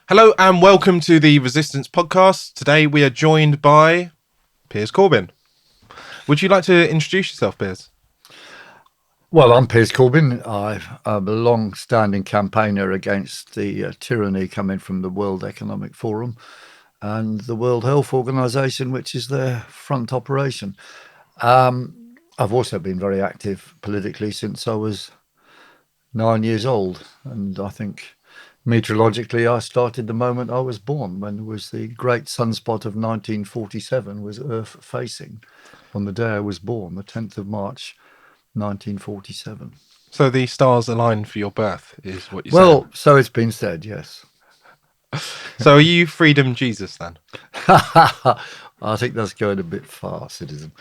Hello and welcome to the Resistance podcast. Today we are joined by Piers Corbyn. Would you like to introduce yourself, Piers? Well, I'm Piers Corbyn. I'm a long-standing campaigner against the tyranny coming from the World Economic Forum and the World Health Organization, which is their front operation. I've also been very active politically since I was 9 years old, and I think meteorologically I started the moment I was born, when it was the great sunspot of 1947 was Earth facing on the day I was born, the 10th of March, 1947. So the stars aligned for your birth is what you're saying. Well, so it's been said, yes. So are you Freedom Jesus then? I think that's going a bit far, citizen.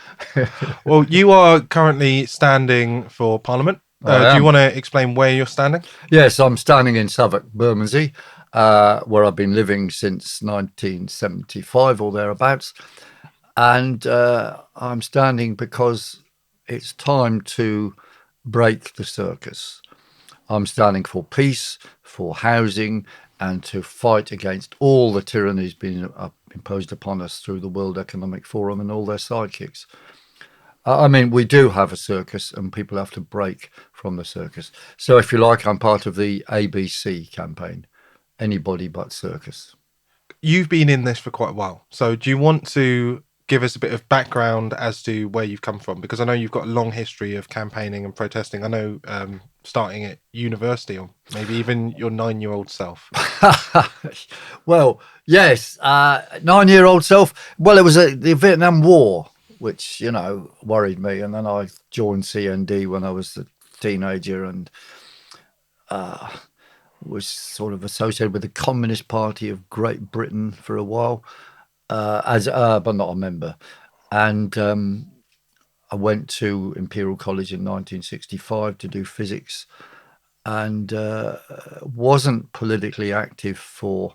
Well, you are currently standing for Parliament. I Do you am. want to explain where you're standing? Yes, I'm standing in Southwark, Bermondsey, where I've been living since 1975 or thereabouts. And I'm standing because it's time to break the circus. I'm standing for peace, for housing, and to fight against all the tyrannies being imposed upon us through the World Economic Forum and all their sidekicks. I mean, we do have a circus and people have to break from the circus. So if you like, I'm part of the ABC campaign, anybody but circus. You've been in this for quite a while. So do you want to give us a bit of background as to where you've come from? Because I know you've got a long history of campaigning and protesting. I know starting at university or maybe even your 9-year-old self. Well, yes, 9-year-old self. Well, it was the Vietnam War, which, worried me. And then I joined CND when I was a teenager and was sort of associated with the Communist Party of Great Britain for a while, but not a member. And I went to Imperial College in 1965 to do physics, and wasn't politically active for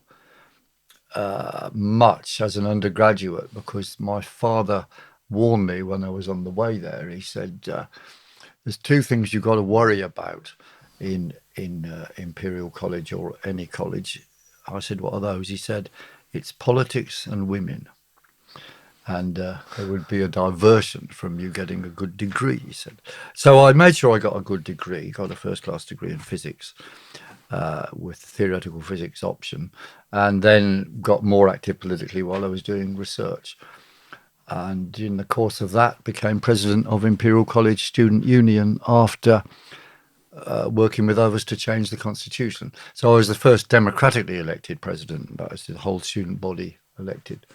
much as an undergraduate, because my father warned me when I was on the way there. He said, "There's two things you've got to worry about in Imperial College or any college." I said, "What are those?" He said, "It's politics and women. And there would be a diversion from you getting a good degree," he said. So I made sure I got a good degree, got a first-class degree in physics with theoretical physics option, and then got more active politically while I was doing research. And in the course of that, became president of Imperial College Student Union after working with others to change the constitution. So I was the first democratically elected president, but it's the whole student body elected.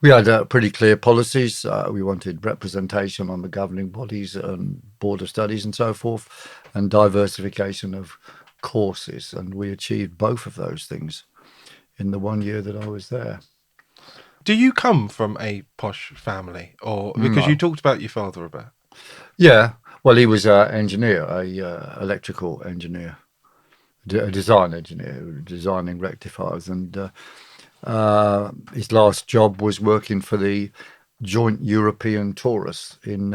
We had pretty clear policies. We wanted representation on the governing bodies and board of studies and so forth, and diversification of courses. And we achieved both of those things in the 1 year that I was there. Do you come from a posh family, or because No. you talked about your father a bit? Yeah. Well, he was an engineer, electrical engineer, a design engineer, designing rectifiers. And his last job was working for the Joint European Torus in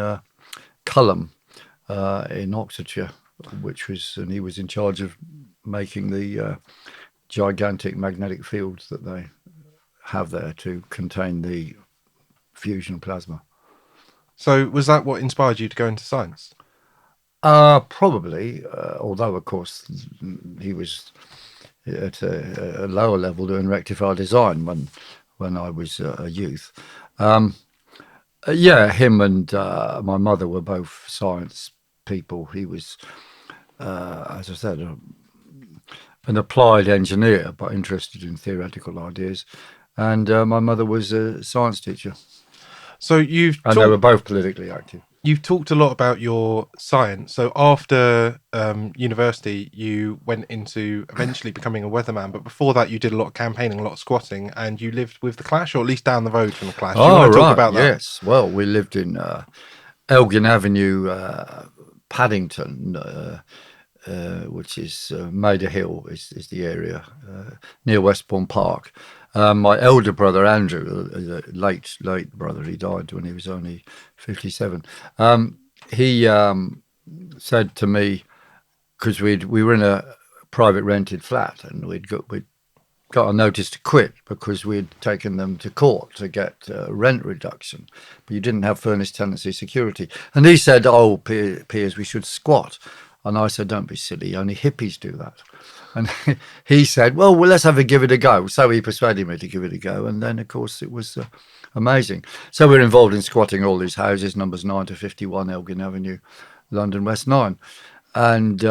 Culham in Oxfordshire, and he was in charge of making the gigantic magnetic fields that they have there to contain the fusion plasma. So was that what inspired you to go into science? Probably, although of course he was at a lower level doing rectifier design when I was a youth. Yeah, him and my mother were both science people. He was, as I said, an applied engineer, but interested in theoretical ideas. And my mother was a science teacher. So And they were both politically active. You've talked a lot about your science. So after university, you went into eventually becoming a weatherman. But before that, you did a lot of campaigning, a lot of squatting, and you lived with the Clash, or at least down the road from the Clash. Do you want to talk about that? Yes. Well, we lived in Elgin Avenue, Paddington, which is Maida Hill is the area near Westbourne Park. My elder brother Andrew, a late brother, he died when he was only 57. He said to me, because we were in a private rented flat, and we'd got a notice to quit because we'd taken them to court to get rent reduction, but you didn't have furnished tenancy security. And he said, "Oh, Piers, we should squat." And I said, "Don't be silly, only hippies do that." And he said, well, let's give it a go. So he persuaded me to give it a go. And then, of course, it was amazing. So we're involved in squatting all these houses, numbers 9 to 51 Elgin Avenue, London West 9. And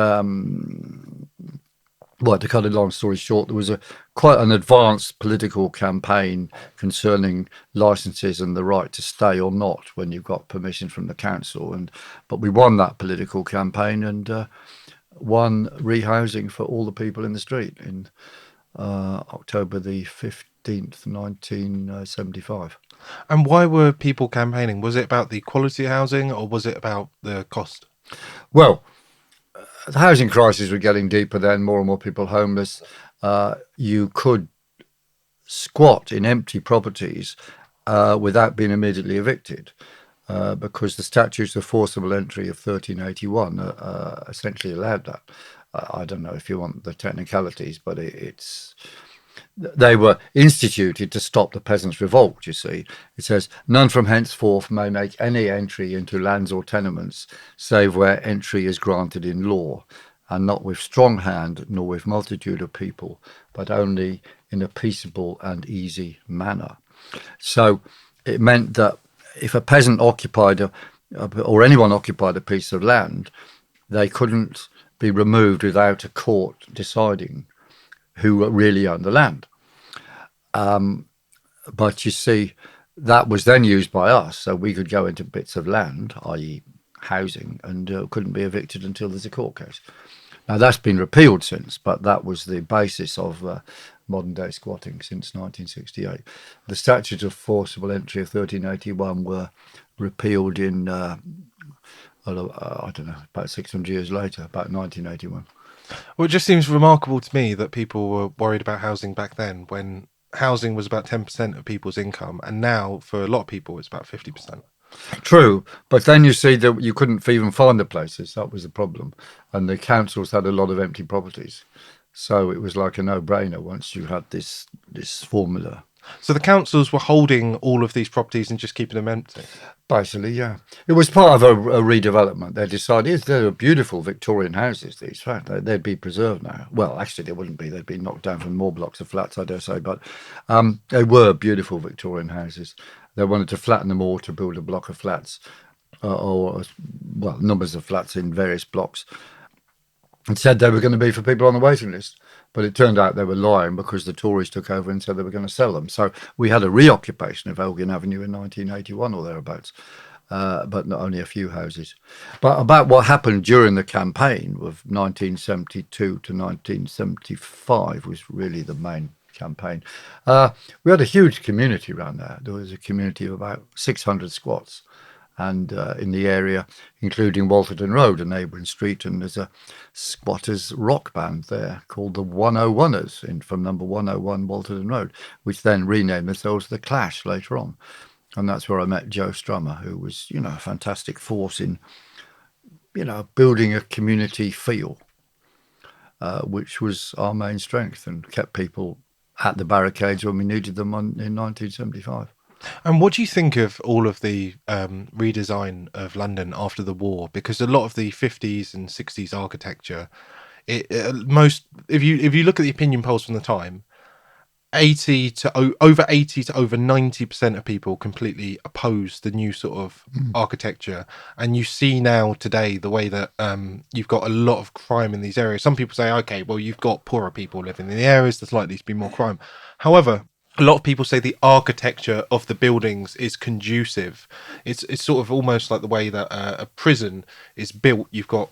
well, to cut a long story short, there was quite an advanced political campaign concerning licences and the right to stay or not when you've got permission from the council. But we won that political campaign and won rehousing for all the people in the street in October the 15th, 1975. And why were people campaigning? Was it about the quality of housing or was it about the cost? Well, the housing crisis was getting deeper then, more and more people homeless. You could squat in empty properties without being immediately evicted. Because the statutes of forcible entry of 1381 essentially allowed that. I don't know if you want the technicalities, but they were instituted to stop the peasants' revolt, you see. It says, none from henceforth may make any entry into lands or tenements, save where entry is granted in law, and not with strong hand, nor with multitude of people, but only in a peaceable and easy manner. So it meant that if a peasant occupied or anyone occupied a piece of land, they couldn't be removed without a court deciding who really owned the land. But you see, that was then used by us, so we could go into bits of land, i.e. housing, and couldn't be evicted until there's a court case. Now, that's been repealed since, but that was the basis of modern-day squatting since 1968. The statutes of forcible entry of 1381 were repealed in, I don't know, about 600 years later, about 1981. Well, it just seems remarkable to me that people were worried about housing back then when housing was about 10% of people's income, and now, for a lot of people, it's about 50%. True, but then you see that you couldn't even find the places. That was the problem. And the councils had a lot of empty properties. So it was like a no-brainer once you had this formula. So the councils were holding all of these properties and just keeping them empty? Basically, yeah. It was part of a redevelopment. They decided they're beautiful Victorian houses, these flats. They'd be preserved now. Well, actually, they wouldn't be. They'd be knocked down from more blocks of flats, I dare say. But they were beautiful Victorian houses. They wanted to flatten them all to build a block of flats or numbers of flats in various blocks, and said they were going to be for people on the waiting list. But it turned out they were lying because the Tories took over and said they were going to sell them. So we had a reoccupation of Elgin Avenue in 1981 or thereabouts, but not only a few houses. But about what happened during the campaign of 1972 to 1975 was really the main campaign. We had a huge community around there. There was a community of about 600 squats. And in the area, including Walterton Road, a neighbouring street, and there's a squatters rock band there called the 101ers from number 101 Walterton Road, which then renamed themselves the Clash later on. And that's where I met Joe Strummer, who was, a fantastic force in, building a community feel, which was our main strength and kept people at the barricades when we needed them in 1975. And what do you think of all of the redesign of London after the war? Because a lot of the 50s and 60s architecture, if you look at the opinion polls from the time, over 80 to over 90% of people completely oppose the new sort of architecture. And you see now today the way that you've got a lot of crime in these areas. Some people say, okay, well, you've got poorer people living in the areas, there's likely to be more crime. However, a lot of people say the architecture of the buildings is conducive. It's sort of almost like the way that a prison is built. You've got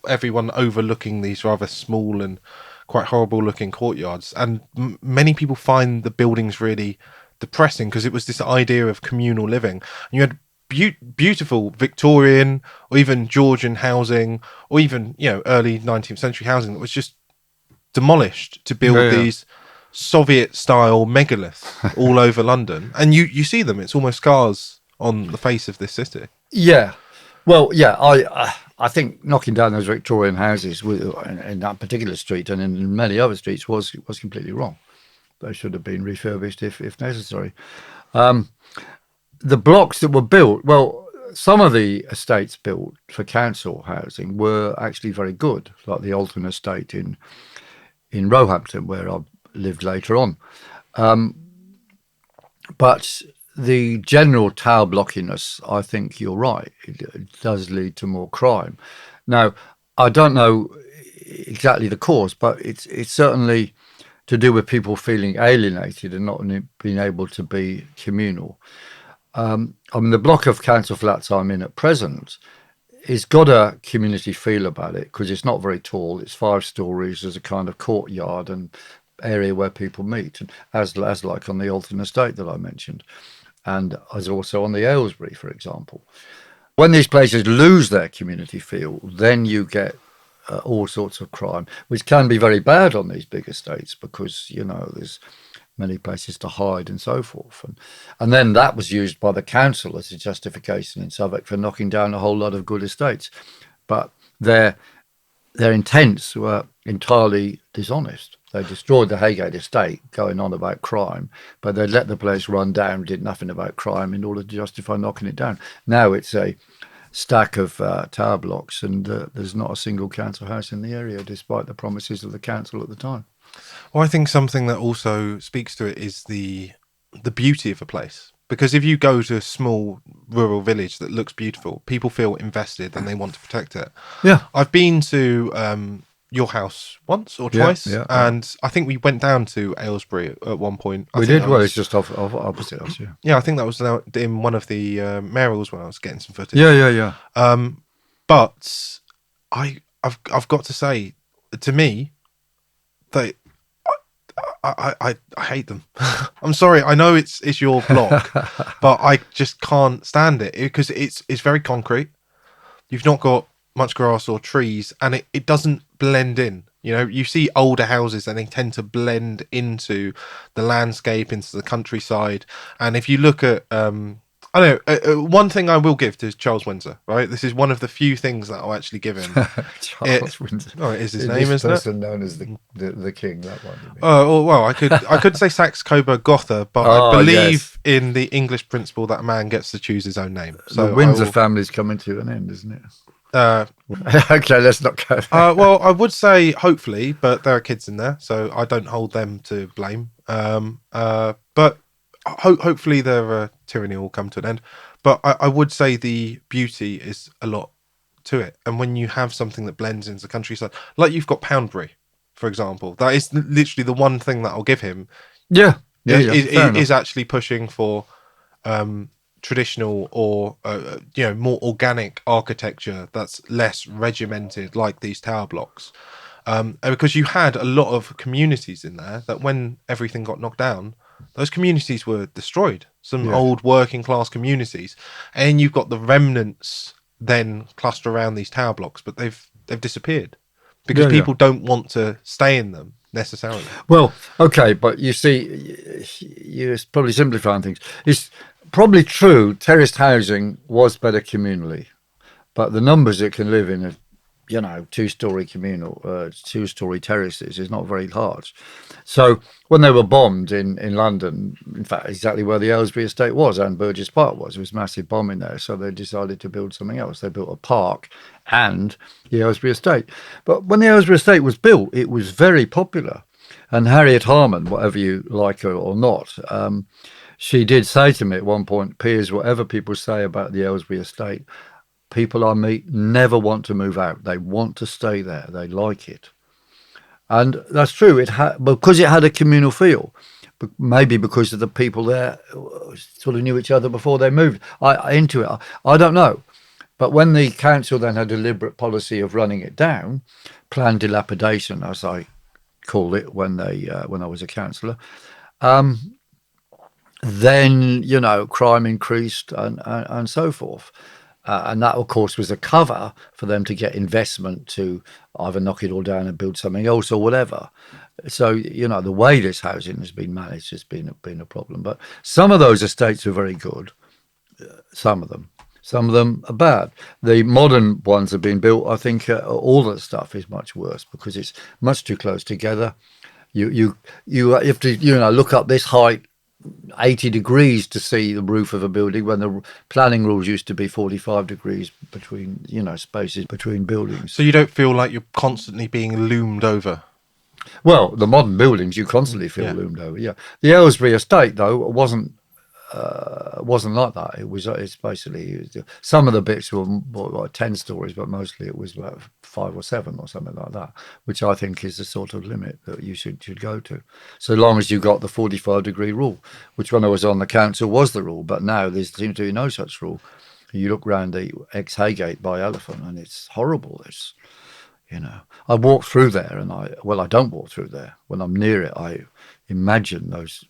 everyone overlooking these rather small and quite horrible looking courtyards. And many people find the buildings really depressing because it was this idea of communal living. And you had beautiful Victorian or even Georgian housing, or even, early 19th century housing that was just demolished to build these Soviet-style megaliths all over London, and you see them. It's almost scars on the face of this city. Yeah, well, yeah. I think knocking down those Victorian houses in that particular street and in many other streets was completely wrong. They should have been refurbished if necessary. The blocks that were built, well, some of the estates built for council housing were actually very good, like the Alton estate in Roehampton, where I lived later on. But the general tower blockiness, I think you're right. It does lead to more crime. Now, I don't know exactly the cause, but it's certainly to do with people feeling alienated and not being able to be communal. I mean, the block of council flats I'm in at present, it's got a community feel about it because it's not very tall. It's 5 stories. There's a kind of courtyard and area where people meet, and as like on the Alton estate that I mentioned, and as also on the Aylesbury, for example. When these places lose their community feel, then you get all sorts of crime, which can be very bad on these big estates because, you know, there's many places to hide and so forth. And then that was used by the council as a justification in Southwark for knocking down a whole lot of good estates. But their intents were entirely dishonest. They destroyed the Haygate estate, going on about crime, but they let the place run down, did nothing about crime in order to justify knocking it down. Now it's a stack of tower blocks, and there's not a single council house in the area, despite the promises of the council at the time. Well, I think something that also speaks to it is the beauty of a place. Because if you go to a small rural village that looks beautiful, people feel invested and they want to protect it. Yeah. I've been to your house once or twice, and I think we went down to Aylesbury at one point. We did. Well, it's just opposite us. Yeah. Yeah, I think that was in one of the mayorals when I was getting some footage. Yeah. But I've got to say, to me, I hate them. I'm sorry. I know it's your block, but I just can't stand it because it's very concrete. You've not got much grass or trees, and it doesn't blend in. You know, you see older houses and they tend to blend into the landscape, into the countryside. And if you look at I don't know, one thing I will give to Charles Windsor, right? This is one of the few things that I'll actually give him. Charles Windsor. Oh, it is his name, isn't it? This person known as the king, that one. Oh, well, I could say Saxe Coburg Gotha, but I believe in the English principle that a man gets to choose his own name. So the Windsor family's coming to an end, isn't it? Okay, let's not go there. Well, I would say hopefully, but there are kids in there, so I don't hold them to blame. But hopefully their tyranny will come to an end. But I would say the beauty is a lot to it. And when you have something that blends into the countryside, like you've got Poundbury, for example, that is literally the one thing that I'll give him. Yeah. Is actually pushing for traditional or more organic architecture that's less regimented, like these tower blocks. And because you had a lot of communities in there that when everything got knocked down, those communities were destroyed. Some old working class communities, and you've got the remnants then cluster around these tower blocks, but they've disappeared because people don't want to stay in them necessarily. Well, okay, but you see, you're probably simplifying things. It's probably true terraced housing was better communally, but the numbers that can live in a 2-story communal, 2-story terraces is not very large. So when they were bombed in London, in fact, exactly where the Aylesbury estate was and Burgess Park was, there was massive bombing there. So they decided to build something else. They built a park and the Aylesbury estate. But when the Aylesbury estate was built, it was very popular. And Harriet Harman, whatever you like her or not, she did say to me at one point, Piers, whatever people say about the Aylesbury estate, people I meet never want to move out. They want to stay there. They like it. And that's true. Because it had a communal feel, maybe because of the people there sort of knew each other before they moved into it. I don't know. But when the council then had a deliberate policy of running it down, planned dilapidation, as I called it when I was a councillor, then, crime increased and so forth. And that, of course, was a cover for them to get investment to either knock it all down and build something else or whatever. So, the way this housing has been managed has been a problem. But some of those estates are very good, some of them. Some of them are bad. The modern ones have been built. I think all that stuff is much worse because it's much too close together. You have to look up this height 80 degrees to see the roof of a building when the planning rules used to be 45 degrees between spaces between buildings. So you don't feel like you're constantly being loomed over? Well, the modern buildings you constantly feel loomed over. Yeah, the Aylesbury estate though wasn't like that. It's basically some of the bits were like 10 stories, but mostly it was about 5 or 7 or something like that, which I think is the sort of limit that you should go to, so long as you got the 45-degree rule, which when I was on the council was the rule, but now there seems to be no such rule. You look round the ex-Haygate by Elephant and it's horrible. I walk through there and I don't walk through there. When I'm near it, I imagine those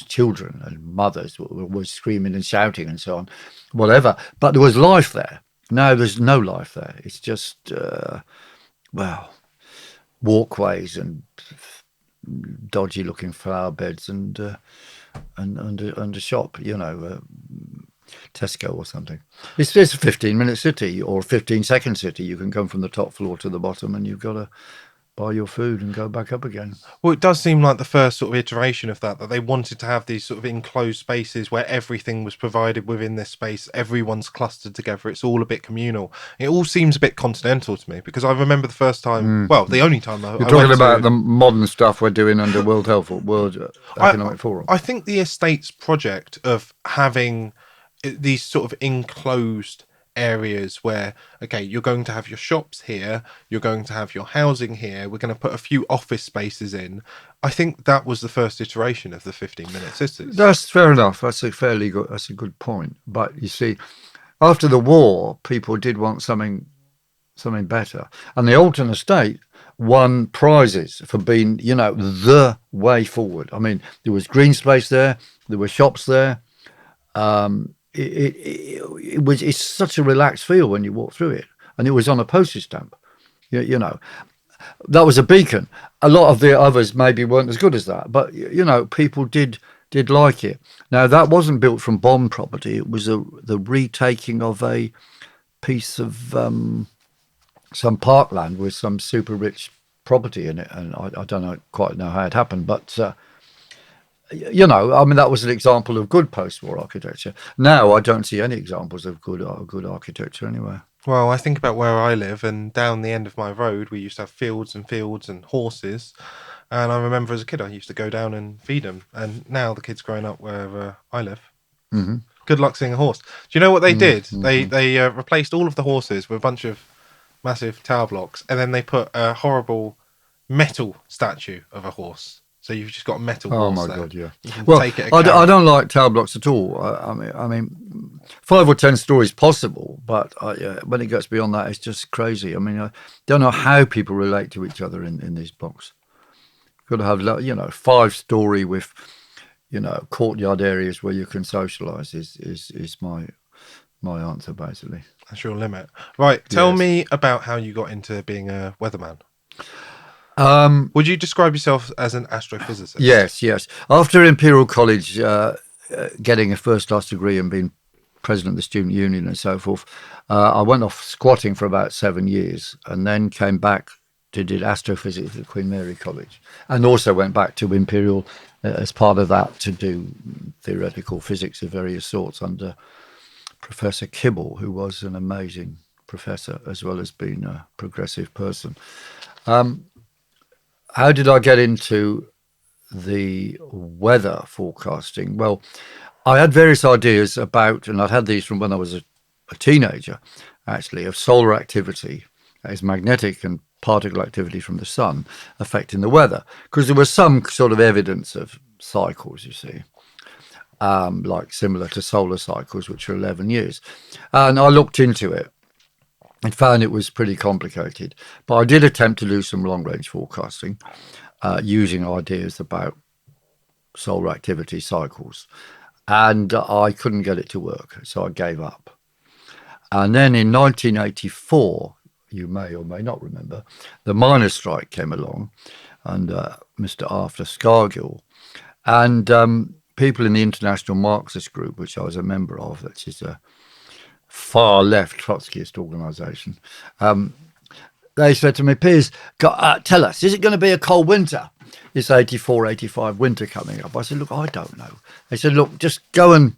children and mothers were screaming and shouting and so on, whatever. But there was life there. Now there's no life there. It's just, walkways and dodgy-looking flower beds and a shop, Tesco or something. It's a 15-minute city or a 15-second city. You can come from the top floor to the bottom and you've got to buy your food and go back up again. Well, it does seem like the first sort of iteration of that they wanted to have these sort of enclosed spaces where everything was provided within this space. Everyone's clustered together. It's all a bit communal. It all seems a bit continental to me because I remember the first time, the only time You're talking about the modern stuff we're doing under World Economic Forum. I think the estate's project of having these sort of enclosed areas where, okay, you're going to have your shops here, you're going to have your housing here, we're going to put a few office spaces in. I think that was the first iteration of the 15-minute cities. That's fair enough. That's a good point. But you see, after the war, people did want something better, and the Alton estate won prizes for being, the way forward. I mean, there was green space there, there were shops there. It's such a relaxed feel when you walk through it, and it was on a postage stamp. That was a beacon. A lot of the others maybe weren't as good as that, but people did like it. Now that wasn't built from bomb property. It was the retaking of a piece of some parkland with some super rich property in it, and I don't quite know how it happened, but. That was an example of good post-war architecture. Now I don't see any examples of good architecture anywhere. Well, I think about where I live, and down the end of my road, we used to have fields and horses. And I remember as a kid, I used to go down and feed them. And now the kids growing up where I live, good luck seeing a horse. Do you know what they did? They replaced all of the horses with a bunch of massive tower blocks, and then they put a horrible metal statue of a horse. So you've just got a metal horse. Oh my there. God, yeah. Well, I don't like tower blocks at all. I mean, 5 or 10 stories possible, but when it gets beyond that, it's just crazy. I mean, I don't know how people relate to each other in these blocks. Got to have 5-story with courtyard areas where you can socialise is my answer basically. That's your limit, right? Tell me about how you got into being a weatherman. Would you describe yourself as an astrophysicist? Yes. After Imperial College, getting a first-class degree and being president of the student union and so forth, I went off squatting for about 7 years and then came back to do astrophysics at Queen Mary College, and also went back to Imperial as part of that to do theoretical physics of various sorts under Professor Kibble, who was an amazing professor as well as being a progressive person. How did I get into the weather forecasting? Well, I had various ideas about, and I'd had these from when I was a teenager, actually, of solar activity, that is magnetic and particle activity from the sun, affecting the weather. Because there was some sort of evidence of cycles, you see, like similar to solar cycles, which are 11 years. And I looked into it and found it was pretty complicated. But I did attempt to do some long-range forecasting using ideas about solar activity cycles. And I couldn't get it to work, so I gave up. And then in 1984, you may or may not remember, the miners' strike came along under Mr. Arthur Scargill. And people in the International Marxist Group, which I was a member of, which is a far left Trotskyist organisation. They said to me, Piers, tell us, is it going to be a cold winter? This 84, 85 winter coming up. I said, look, I don't know. They said, look, just go and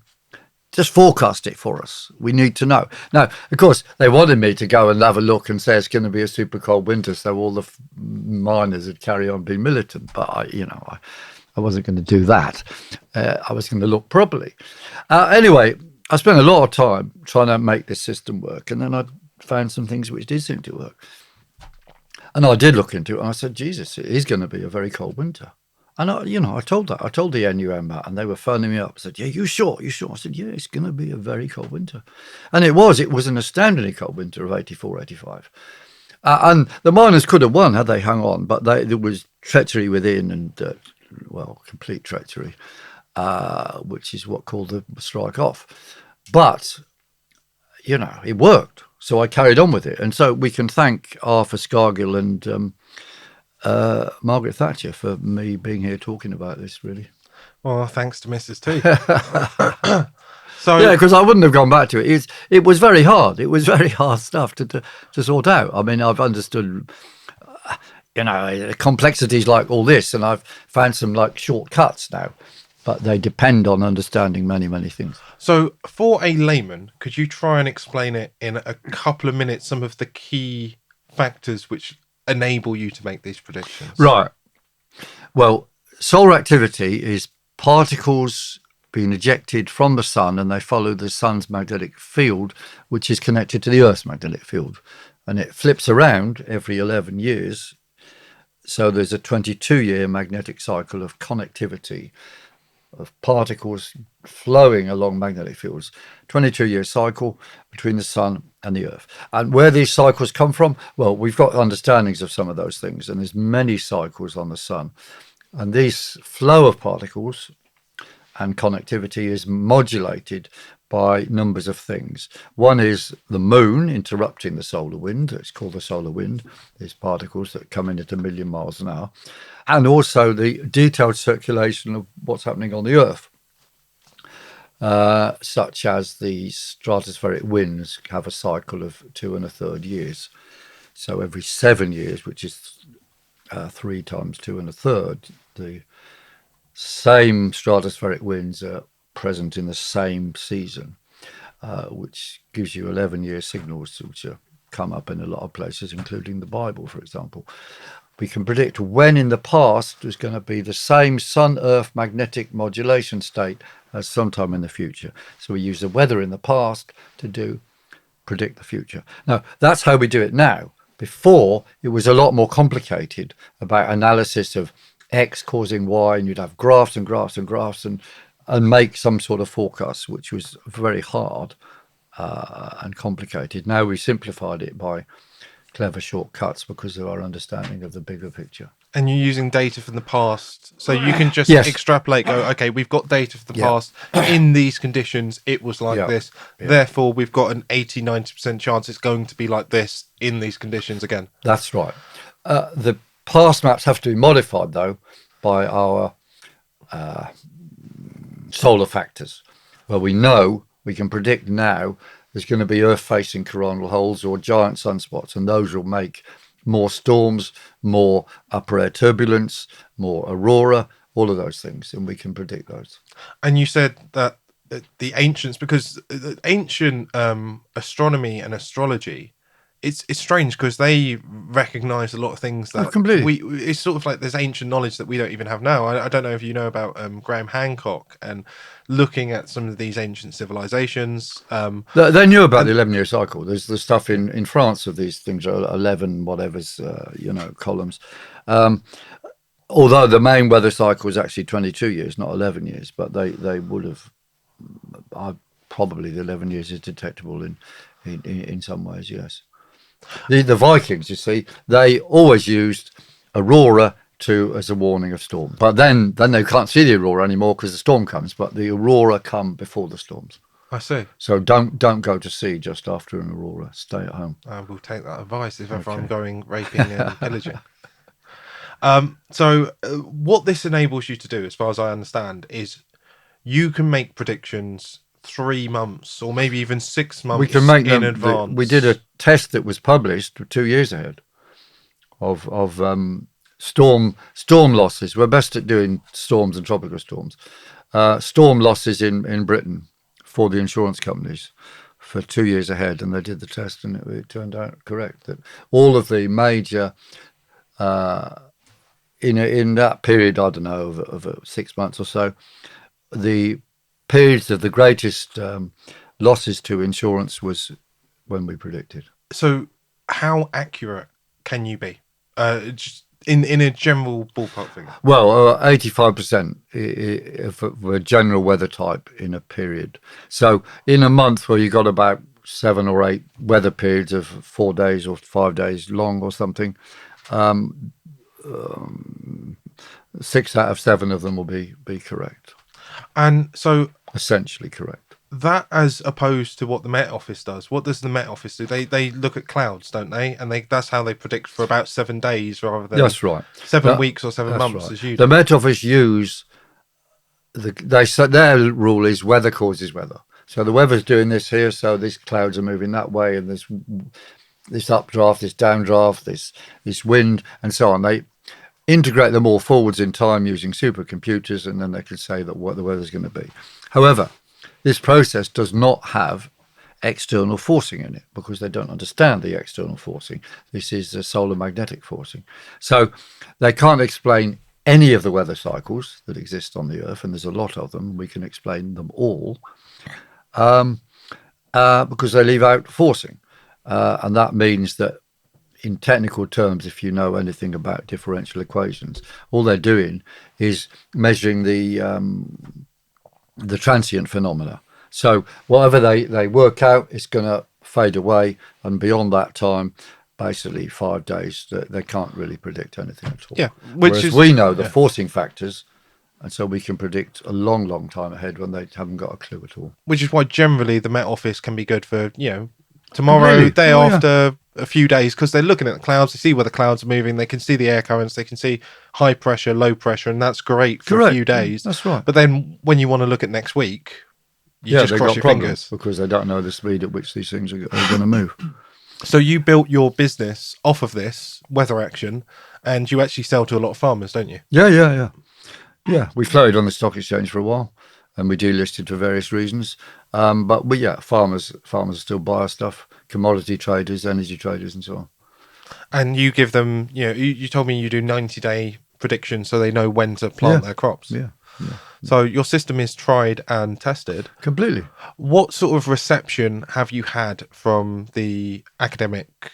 just forecast it for us. We need to know. Now, of course, they wanted me to go and have a look and say it's going to be a super cold winter, so all the miners would carry on being militant. But I wasn't going to do that. I was going to look properly. Anyway, I spent a lot of time trying to make this system work, and then I found some things which did seem to work. And I did look into it, and I said, Jesus, it is going to be a very cold winter. And I told the NUM that, and they were phoning me up. I said, yeah, you sure? I said, yeah, it's going to be a very cold winter. And it was an astoundingly cold winter of 84, 85. And the miners could have won had they hung on, but there was treachery within and, complete treachery, which is what called the strike off. But, it worked. So I carried on with it. And so we can thank Arthur Scargill and Margaret Thatcher for me being here talking about this, really. Well, thanks to Mrs. T. So yeah, because I wouldn't have gone back to it. It was very hard. It was very hard stuff to sort out. I mean, I've understood, complexities like all this, and I've found some like shortcuts now, but they depend on understanding many, many things. So for a layman, could you try and explain it in a couple of minutes, some of the key factors which enable you to make these predictions? Right. Well, solar activity is particles being ejected from the sun, and they follow the sun's magnetic field, which is connected to the Earth's magnetic field. And it flips around every 11 years. So there's a 22-year magnetic cycle of connectivity of particles flowing along magnetic fields, 22-year cycle between the sun and the Earth. And where these cycles come from, well, we've got understandings of some of those things, and there's many cycles on the sun. And this flow of particles and connectivity is modulated by numbers of things. One is the moon interrupting the solar wind. It's called the solar wind. There's particles that come in at 1 million miles an hour. And also the detailed circulation of what's happening on the Earth, such as the stratospheric winds have a cycle of 2 1/3 years. So every 7 years, which is 3 times 2 1/3, the same stratospheric winds are present in the same season, which gives you 11-year signals, which come up in a lot of places, including the Bible, for example. We can predict when in the past there's going to be the same Sun-Earth magnetic modulation state as sometime in the future. So we use the weather in the past to predict the future. Now, that's how we do it now. Before, it was a lot more complicated about analysis of X causing Y, and you'd have graphs and graphs and graphs and make some sort of forecast, which was very hard and complicated. Now we simplified it by clever shortcuts because of our understanding of the bigger picture. And you're using data from the past, so you can just extrapolate, go, okay, we've got data from the past. In these conditions, it was like this. Therefore, we've got an 80-90% chance it's going to be like this in these conditions again. That's right. The past maps have to be modified, though, by our solar factors, where we know we can predict now there's going to be Earth-facing coronal holes or giant sunspots, and those will make more storms, more upper air turbulence, more aurora, all of those things, and we can predict those. And you said that the ancients, because ancient astronomy and astrology, it's strange because they recognize a lot of things that it's sort of like there's ancient knowledge that we don't even have now. I don't know if you know about Graham Hancock and looking at some of these ancient civilizations. They knew about the 11-year cycle. There's the stuff in France of these things, 11 whatever's, columns. Although the main weather cycle is actually 22 years, not 11 years, but they would have, probably the 11 years is detectable in some ways, yes. The Vikings, you see, they always used aurora as a warning of storm. But then they can't see the aurora anymore because the storm comes, but the aurora come before the storms. I see. So don't go to sea just after an aurora. Stay at home. I will take that advice if ever I'm going raping and pillaging. So what this enables you to do, as far as I understand, is you can make predictions 3 months or maybe even 6 We can months make in them. We did a advance? test that was published 2 years ahead of storm losses. We're best at doing storms and tropical storms. Storm losses in Britain for the insurance companies for 2 years ahead, and they did the test, and it turned out correct that all of the major in that period, I don't know, of 6 months or so, the periods of the greatest losses to insurance was when we predicted. So, how accurate can you be? Just in a general ballpark figure. Well, 85% of a general weather type in a period. So in a month where you got about 7 or 8 weather periods of 4 days or 5 days long or something, 6 out of 7 of them will be correct. And so Essentially correct. that, as opposed to what the Met Office does, what does the Met Office do? They look at clouds, don't they? And that's how they predict for about 7 days rather than That's right. 7 weeks or 7 That's months right. as you The do. Met Office use they said their rule is weather causes weather. So the weather's doing this here, so these clouds are moving that way, and this updraft, this downdraft, this wind, and so on. They integrate them all forwards in time using supercomputers, and then they can say that what the weather's going to be. However, this process does not have external forcing in it because they don't understand the external forcing. This is the solar magnetic forcing. So they can't explain any of the weather cycles that exist on the Earth, and there's a lot of them. We can explain them all because they leave out forcing. And that means that in technical terms, if you know anything about differential equations, all they're doing is measuring the transient phenomena. So whatever they work out is going to fade away, and beyond that time, basically 5 days, they can't really predict anything at all. Yeah, Whereas we know the forcing factors, and so we can predict a long, long time ahead when they haven't got a clue at all. Which is why generally the Met Office can be good for, tomorrow, Really? day Oh, after, a few days, because they're looking at the clouds, they see where the clouds are moving, they can see the air currents, they can see high pressure, low pressure, and that's great for a Correct. few days. That's right. But then when you want to look at next week, you just they've cross got your problems fingers. because they don't know the speed at which these things are going to move. So you built your business off of this weather action, and you actually sell to a lot of farmers, don't you? Yeah. We floated on the stock exchange for a while, and we delisted for various reasons. But farmers still buy our stuff. Commodity traders, energy traders, and so on. And you give them, you told me you do 90-day predictions so they know when to plant their crops. Yeah. So your system is tried and tested. Completely. What sort of reception have you had from the academic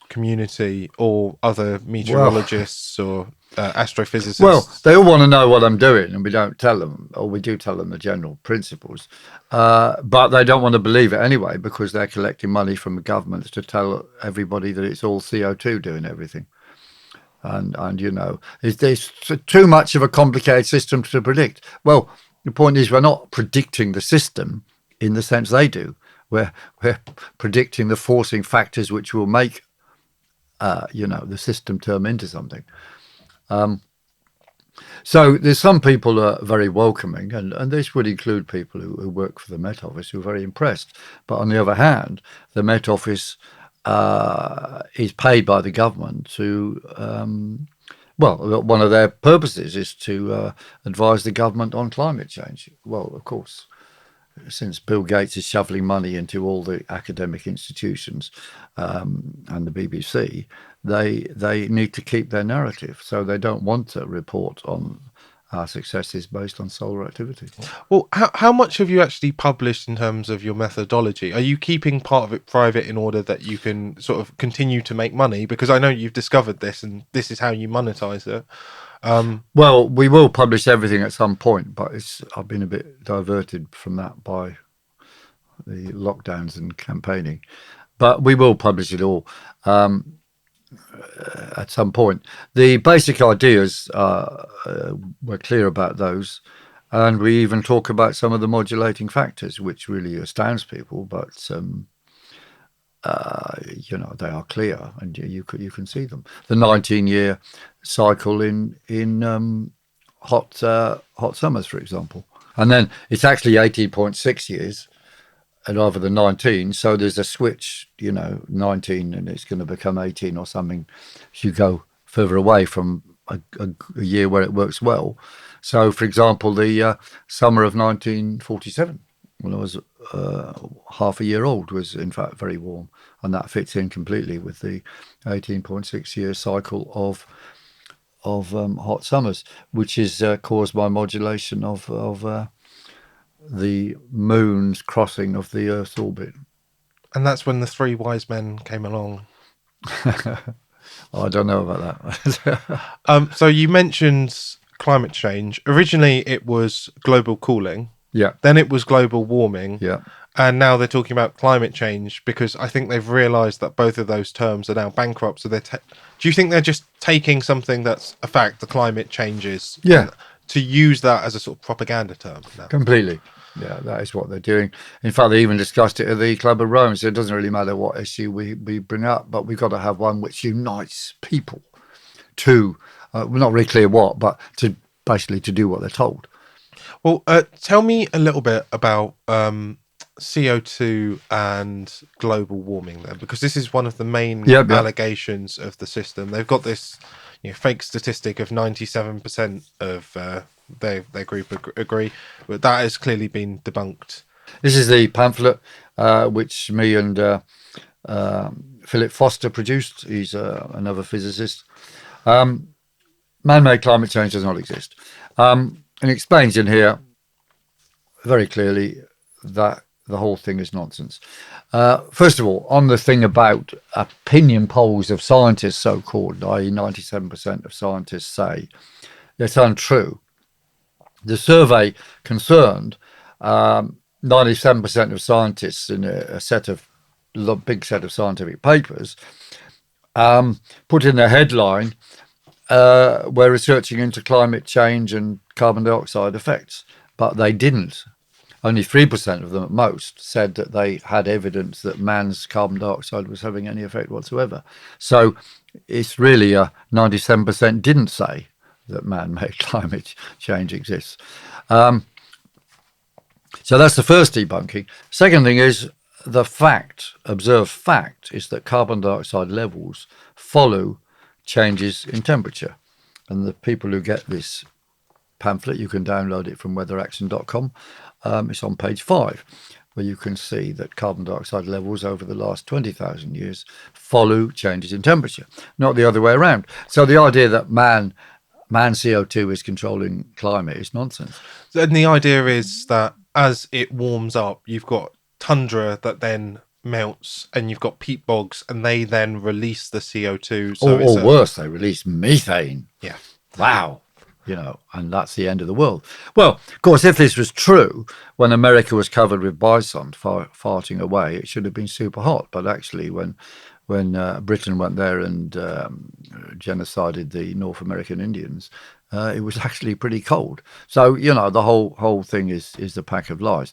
community or other meteorologists or astrophysicists? Well, they all want to know what I'm doing, and we don't tell them, or we do tell them the general principles. But they don't want to believe it anyway because they're collecting money from the governments to tell everybody that it's all CO2 doing everything. And there's too much of a complicated system to predict. Well, the point is we're not predicting the system in the sense they do. We're predicting the forcing factors which will make, the system turn into something. So there's some people who are very welcoming, and this would include people who work for the Met Office who are very impressed. But on the other hand, the Met Office is paid by the government to, one of their purposes is to advise the government on climate change. Well, of course, since Bill Gates is shoveling money into all the academic institutions and the BBC, they need to keep their narrative. So they don't want to report on our successes based on solar activity. Well, how much have you actually published in terms of your methodology? Are you keeping part of it private in order that you can sort of continue to make money? Because I know you've discovered this and this is how you monetize it. Well, we will publish everything at some point, but I've been a bit diverted from that by the lockdowns and campaigning. But we will publish it all at some point. The basic ideas, we're clear about those. And we even talk about some of the modulating factors, which really astounds people. But, they are clear and you can see them. The 19-year cycle in hot summers, for example. And then it's actually 18.6 years rather than 19. So there's a switch, 19, and it's going to become 18 or something as you go further away from a year where it works well. So, for example, the summer of 1947, when I was half a year old, was in fact very warm. And that fits in completely with the 18.6 year cycle of hot summers, which is caused by modulation of the moon's crossing of the Earth's orbit. And that's when the three wise men came along. I don't know about that. So you mentioned climate change. Originally, it was global cooling. Yeah. Then it was global warming. Yeah. And now they're talking about climate change because I think they've realised that both of those terms are now bankrupt. So do you think they're just taking something that's a fact, the climate changes, to use that as a sort of propaganda term now? Completely. Yeah, that is what they're doing. In fact, they even discussed it at the Club of Rome. So it doesn't really matter what issue we bring up, but we've got to have one which unites people to, we're not really clear what, but to basically to do what they're told. Well, tell me a little bit about CO2 and global warming then, because this is one of the main allegations of the system. They've got this fake statistic of 97% of their group agree, but that has clearly been debunked. This is the pamphlet which me and Philip Foster produced. He's another physicist. Man-made climate change does not exist. And it explains in here very clearly that the whole thing is nonsense. First of all, on the thing about opinion polls of scientists, so-called, i.e. 97% of scientists say it's untrue. The survey concerned 97% of scientists in a big set of scientific papers put in their headline, we're researching into climate change and carbon dioxide effects, but they didn't. Only 3% of them at most said that they had evidence that man's carbon dioxide was having any effect whatsoever. So it's really 97% didn't say that man-made climate change exists. So that's the first debunking. Second thing is the observed fact, is that carbon dioxide levels follow changes in temperature. And the people who get this pamphlet, you can download it from weatheraction.com. It's on page 5, where you can see that carbon dioxide levels over the last 20,000 years follow changes in temperature, not the other way around. So the idea that man CO2 is controlling climate is nonsense. And the idea is that as it warms up, you've got tundra that then melts, and you've got peat bogs, and they then release the CO2. So or worse, they release methane. Yeah. Wow. And that's the end of the world. Well, of course, if this was true, when America was covered with bison farting away, it should have been super hot. But actually, when Britain went there and genocided the North American Indians, it was actually pretty cold. So, the whole thing is a pack of lies.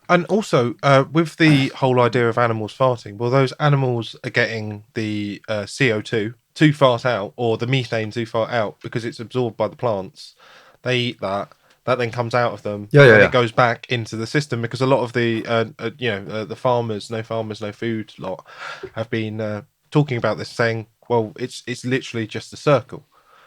And also, with the whole idea of animals farting, well, those animals are getting the CO2 too far out, or the methane too far out, because it's absorbed by the plants. They eat that then comes out of them. It goes back into the system, because a lot of the the farmers, no food lot, have been talking about this, saying, well, it's literally just a circle.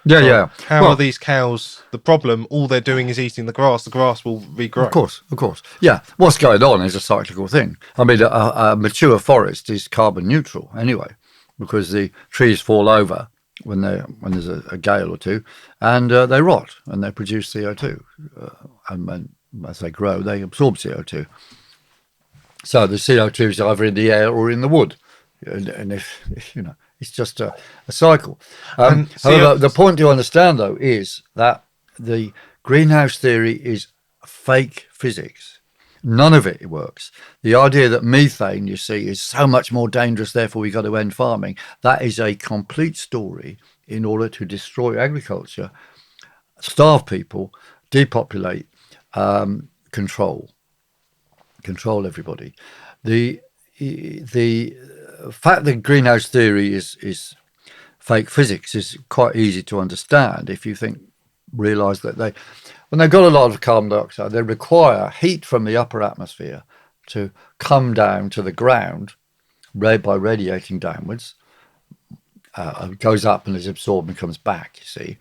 How are these cows the problem? All they're doing is eating the grass will regrow. Of course. Yeah, what's going on is a cyclical thing. I mean, a mature forest is carbon neutral anyway, because the trees fall over when there's a gale or two, and they rot and they produce CO2. And as they grow, they absorb CO2. So the CO2 is either in the air or in the wood, and if it's just a cycle. However, the point to understand, though, is that the greenhouse theory is fake physics. None of it works. The idea that methane, you see, is so much more dangerous, therefore we've got to end farming, that is a complete story in order to destroy agriculture, starve people, depopulate, control everybody. The fact that greenhouse theory is fake physics is quite easy to understand if you think realised that when they've got a lot of carbon dioxide, they require heat from the upper atmosphere to come down to the ground by radiating downwards. It goes up and is absorbed and comes back, you see.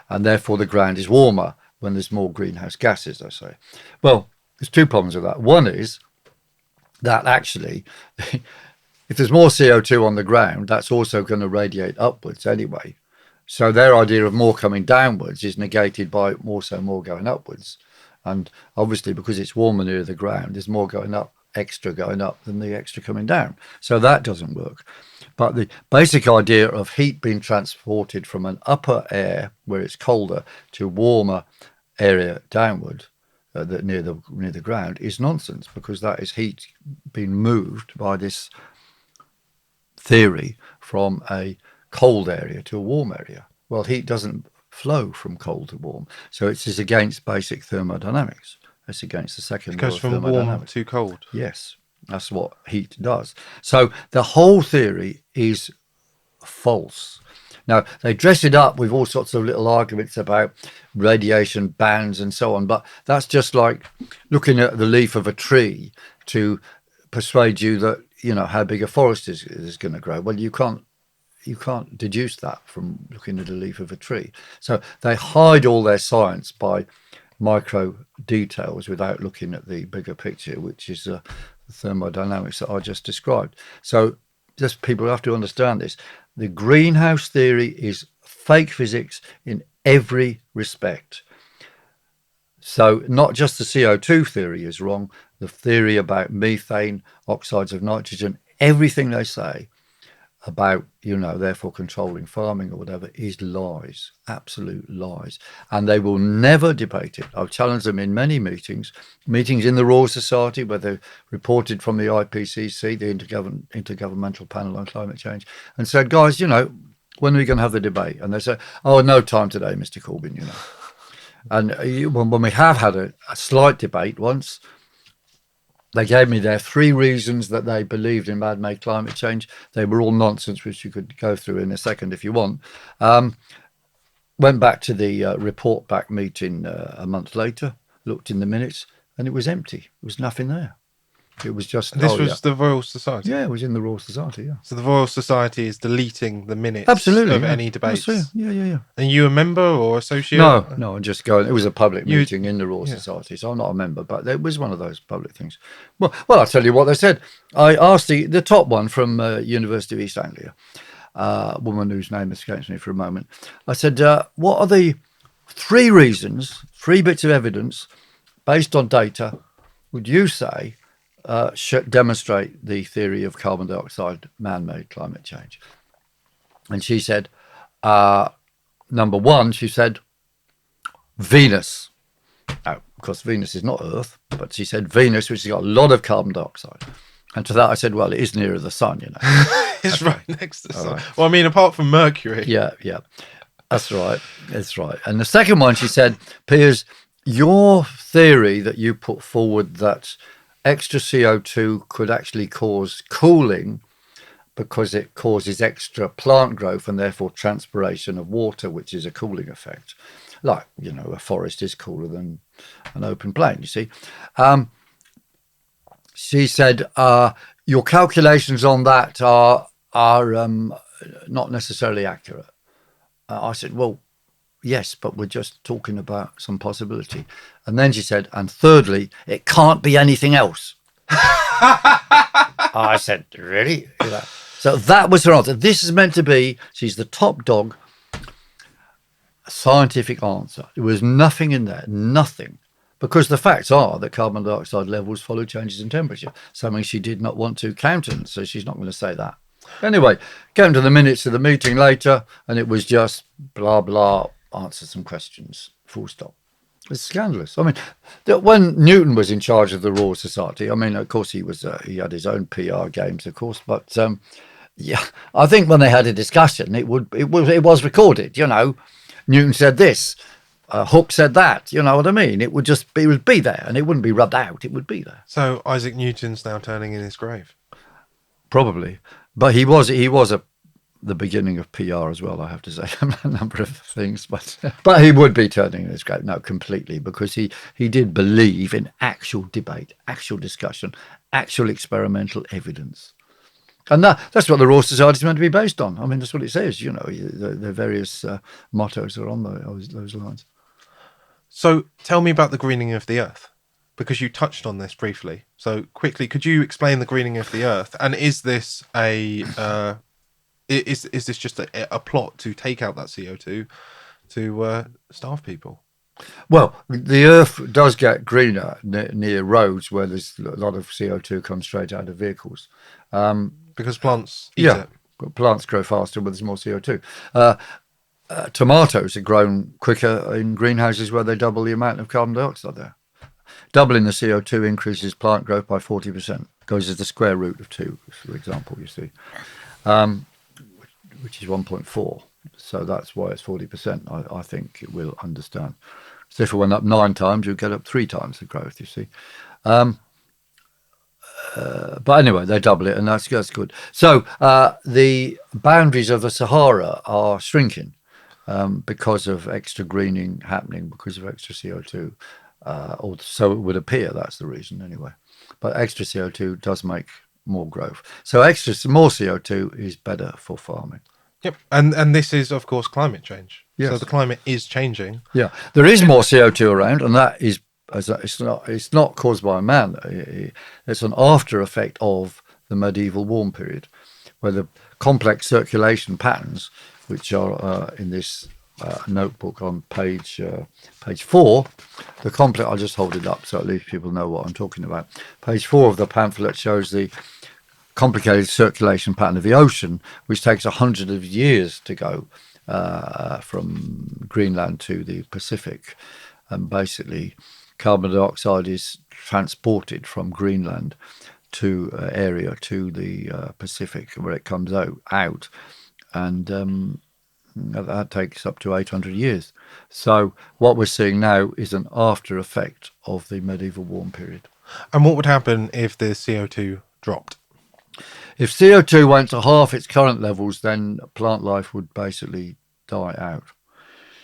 And therefore the ground is warmer when there's more greenhouse gases, I say. Well, there's two problems with that. One is that actually, if there's more CO2 on the ground, that's also going to radiate upwards anyway. So their idea of more coming downwards is negated by also more going upwards. And obviously, because it's warmer near the ground, there's more going up, extra going up than the extra coming down. So that doesn't work. But the basic idea of heat being transported from an upper air where it's colder to a warmer area downward near the ground is nonsense, because that is heat being moved by this theory from a cold area to a warm area. Well, heat doesn't flow from cold to warm, so it is against basic thermodynamics. It's against the second law of thermodynamics. It goes from warm to cold. Yes, that's what heat does. So the whole theory is false. Now, they dress it up with all sorts of little arguments about radiation bands and so on, but that's just like looking at the leaf of a tree to persuade you that, you know, how big a forest is going to grow. Well, you can't deduce that from looking at a leaf of a tree. So they hide all their science by micro details without looking at the bigger picture, which is the thermodynamics that I just described. So just people have to understand this. The greenhouse theory is fake physics in every respect. So not just the CO2 theory is wrong, the theory about methane, oxides of nitrogen, everything they say about, you know, therefore controlling farming or whatever is lies, absolute lies. And they will never debate it. I've challenged them in many meetings in the Royal Society, where they reported from the IPCC, the Intergovernmental Panel on Climate Change, and said, guys, you know, when are we going to have the debate? And they said, oh, no time today, Mr. Corbyn, you know. And when we have had a slight debate once, they gave me their 3 reasons that they believed in man-made climate change. They were all nonsense, which you could go through in a second if you want. Went back to the report back meeting a month later, looked in the minutes, and it was empty. There was nothing there. It was just... This was the Royal Society? Yeah, it was in the Royal Society, yeah. So the Royal Society is deleting the minutes Absolutely, of yeah. any debates? Yeah. And you a member or associate? No, I'm just going... It was a public meeting in the Royal Society, so I'm not a member, but it was one of those public things. Well, I'll tell you what they said. I asked the top one from University of East Anglia, a woman whose name escapes me for a moment. I said, what are the 3 reasons, 3 bits of evidence based on data would you say should demonstrate the theory of carbon dioxide man-made climate change? And she said, number 1, she said, Venus. Now, of course, Venus is not Earth, but she said Venus, which has got a lot of carbon dioxide. And to that I said, well, it is nearer the sun, you know. It's right next to the sun. Right. Well, I mean, apart from Mercury. Yeah. That's right. That's right. And the second one, she said, Piers, your theory that you put forward that extra CO2 could actually cause cooling because it causes extra plant growth and therefore transpiration of water, which is a cooling effect. Like, you know, a forest is cooler than an open plain, you see. She said, your calculations on that are not necessarily accurate. I said, well, yes, but we're just talking about some possibility. And then she said, and thirdly, it can't be anything else. I said, really? Yeah. So that was her answer. This is meant to be, she's the top dog, a scientific answer. There was nothing in there, nothing. Because the facts are that carbon dioxide levels follow changes in temperature, something she did not want to countenance, so she's not going to say that. Anyway, came to the minutes of the meeting later, and it was just blah, blah, answer some questions, full stop. It's scandalous. I mean, when Newton was in charge of the Royal Society, I mean, of course, he had his own PR games, of course, but yeah, I think when they had a discussion, it was recorded, you know. Newton said this, Hooke said that, you know what I mean? It would be there, and it wouldn't be rubbed out, it would be there. So Isaac Newton's now turning in his grave? Probably. But he was a the beginning of PR as well, I have to say, a number of things. But he would be turning his grave, no, completely, because he did believe in actual debate, actual discussion, actual experimental evidence. And that's what the Royal Society is meant to be based on. I mean, that's what it says, you know, the various mottos are on those lines. So tell me about the greening of the earth, because you touched on this briefly. So quickly, could you explain the greening of the earth? And is this is this just a plot to take out that CO2 to starve people? Well, the earth does get greener near roads where there's a lot of CO2 comes straight out of vehicles. Because plants eat it. Plants grow faster where there's more CO2. Tomatoes are grown quicker in greenhouses where they double the amount of carbon dioxide there. Doubling the CO2 increases plant growth by 40%. Goes as the square root of 2, for example, you see, which is 1.4. So that's why it's 40%. I think it will understand. So if it went up 9 times, you'd get up 3 times the growth, you see. But anyway, they double it, and that's good. So the boundaries of the Sahara are shrinking because of extra greening happening, because of extra CO2. Or so it would appear, that's the reason anyway. But extra CO2 does make more growth. So more CO2 is better for farming. Yep, and this is, of course, climate change. Yes. So the climate is changing. Yeah, there is more CO2 around, and that is it's not caused by man. It's an after effect of the medieval warm period, where the complex circulation patterns, which are in this notebook on page 4, the complex. I'll just hold it up so at least people know what I'm talking about. Page 4 of the pamphlet shows the complicated circulation pattern of the ocean, which takes 100 of years to go from Greenland to the Pacific, and basically carbon dioxide is transported from Greenland to area to the Pacific, where it comes out, and that takes up to 800 years. So what we're seeing now is an after effect of the medieval warm period. And what would happen if the CO2 dropped? If CO2 went to half its current levels, then plant life would basically die out.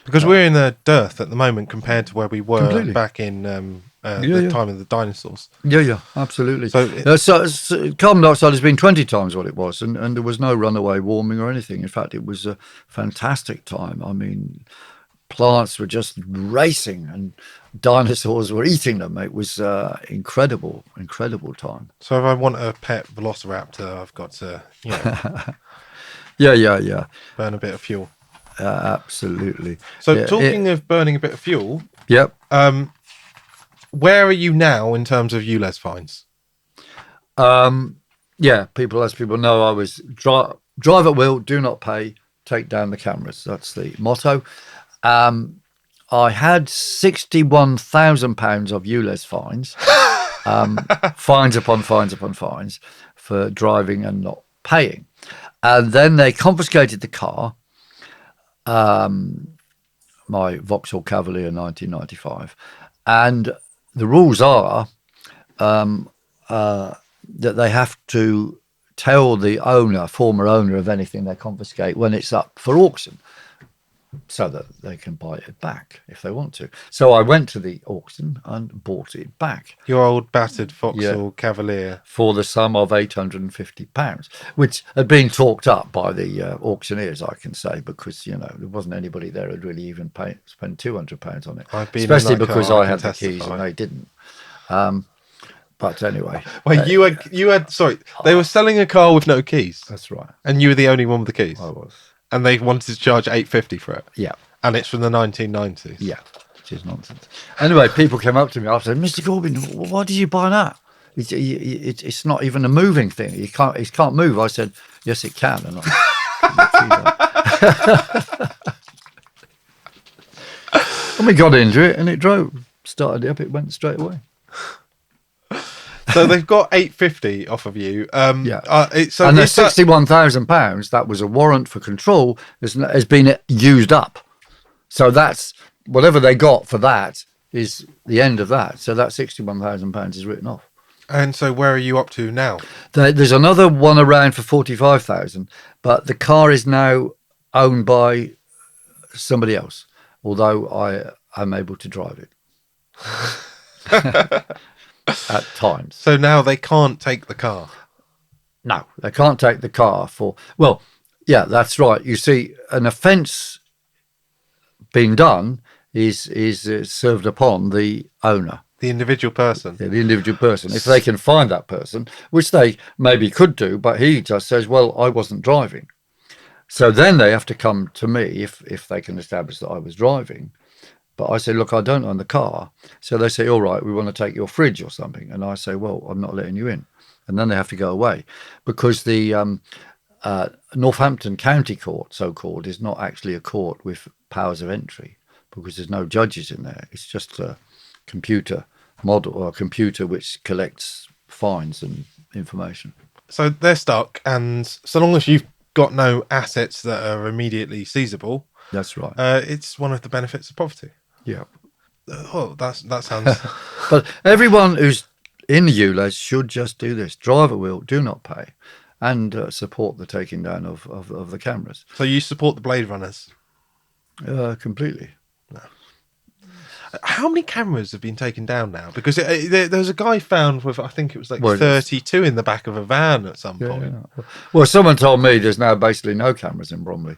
Because we're in a dearth at the moment compared to where we were Completely. back in the time of the dinosaurs. Yeah, absolutely. So So carbon dioxide has been 20 times what it was, and there was no runaway warming or anything. In fact, it was a fantastic time. I mean, plants were just racing and dinosaurs were eating them. It was incredible time. So if I want a pet velociraptor, I've got to, Yeah. burn a bit of fuel. Absolutely. So talking of burning a bit of fuel, Yep. where are you now in terms of ULEZ fines? Yeah, as people know, I was drive at will, do not pay, take down the cameras. That's the motto. I had £61,000 of ULEZ fines, fines upon fines for driving and not paying. And then they confiscated the car, my Vauxhall Cavalier 1995. And the rules are that they have to tell the former owner of anything they confiscate when it's up for auction, so that they can buy it back if they want to. So I went to the auction and bought it back. Your old battered Vauxhall Cavalier. For the sum of £850, which had been talked up by the auctioneers, I can say, because, there wasn't anybody there who'd really even spent £200 on it. Especially because I had the keys and they didn't. But anyway. Wait, you had, sorry, they were selling a car with no keys? That's right. And you were the only one with the keys? I was. And they wanted to charge $850 for it? Yeah. And it's from the 1990s? Yeah, which is nonsense. Anyway, people came up to me after, Mr. Corbyn, why did you buy that? It's not even a moving thing. It can't move. I said, yes, it can. And and we got into it, and it drove. Started it up, it went straight away. So they've got $850 off of you. Yeah. And the £61,000, that was a warrant for control, has been used up. So that's whatever they got for that is the end of that. So that £61,000 is written off. And so where are you up to now? There's another one around for 45,000, but the car is now owned by somebody else, although I am able to drive it at times. So now they can't take the car. No, they can't take the car for, well, yeah, that's right. You see, an offence being done is served upon the owner. The individual person. Yeah, the individual person. If they can find that person, which they maybe could do, but he just says, well, I wasn't driving. So then they have to come to me if they can establish that I was driving. But I say, look, I don't own the car. So they say, all right, we want to take your fridge or something. And I say, well, I'm not letting you in. And then they have to go away because the Northampton County Court, so-called, is not actually a court with powers of entry because there's no judges in there. It's just a computer model or a computer which collects fines and information. So they're stuck, and so long as you've got no assets that are immediately seizable, that's right. It's one of the benefits of poverty. Yeah. Oh, that sounds. But everyone who's in the ULEZ should just do this: drive at will, do not pay, and support the taking down of the cameras. So you support the Blade Runners? Completely. No. How many cameras have been taken down now? Because there was a guy found with, I think it was 32 in the back of a van at some point. Yeah. Well, someone told me there's now basically no cameras in Bromley,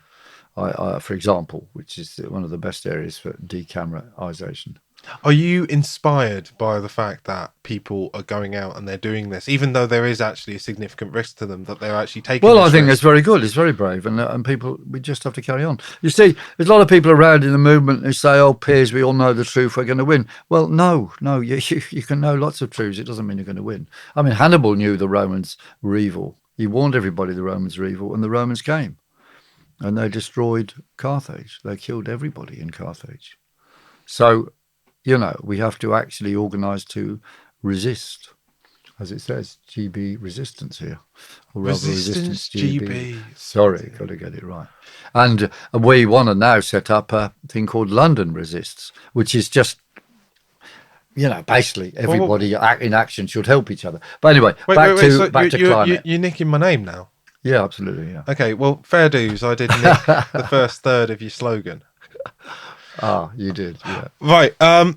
for example, which is one of the best areas for decameraisation. Are you inspired by the fact that people are going out and they're doing this, even though there is actually a significant risk to them, that they're actually taking? Well, I think it's very good. It's very brave, and people, we just have to carry on. You see, there's a lot of people around in the movement who say, "Oh, Piers, we all know the truth. We're going to win." Well, no, you can know lots of truths. It doesn't mean you're going to win. I mean, Hannibal knew the Romans were evil. He warned everybody the Romans were evil, and the Romans came, and they destroyed Carthage. They killed everybody in Carthage. So, we have to actually organise to resist, as it says, GB resistance here. Or resistance GB. Sorry, got to get it right. And we want to now set up a thing called London Resists, which is just, basically everybody in action should help each other. But anyway, back to climate. You're nicking my name now. Yeah, absolutely, yeah. Okay, well, fair dues. I did nick the first third of your slogan. Ah, you did, yeah. Right.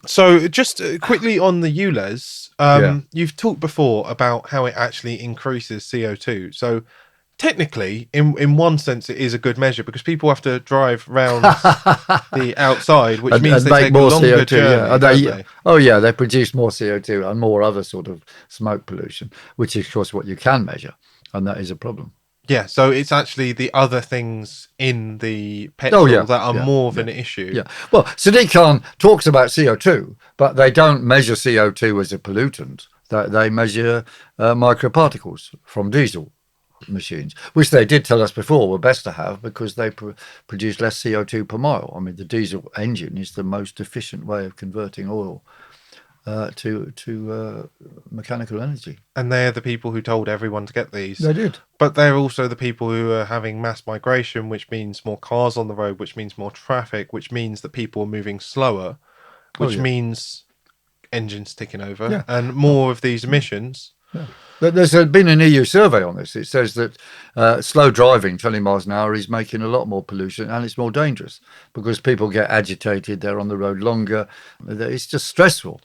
So just quickly on the ULEZ, you've talked before about how it actually increases CO2. So technically, in one sense, it is a good measure because people have to drive round the outside, which means they take more a longer CO2, journey. They produce more CO2 and more other sort of smoke pollution, which is, of course, what you can measure, and that is a problem. Yeah, so it's actually the other things in the petrol that are more of an issue. Yeah. Well, Sadiq Khan talks about CO2, but they don't measure CO2 as a pollutant. They measure microparticles from diesel machines, which they did tell us before were best to have because they produce less CO2 per mile. I mean, the diesel engine is the most efficient way of converting oil to mechanical energy. And they're the people who told everyone to get these. They did. But they're also the people who are having mass migration, which means more cars on the road, which means more traffic, which means that people are moving slower, which means engines ticking over and more of these emissions. Yeah. There's been an EU survey on this. It says that slow driving, 20 miles an hour, is making a lot more pollution and it's more dangerous because people get agitated, they're on the road longer. It's just stressful.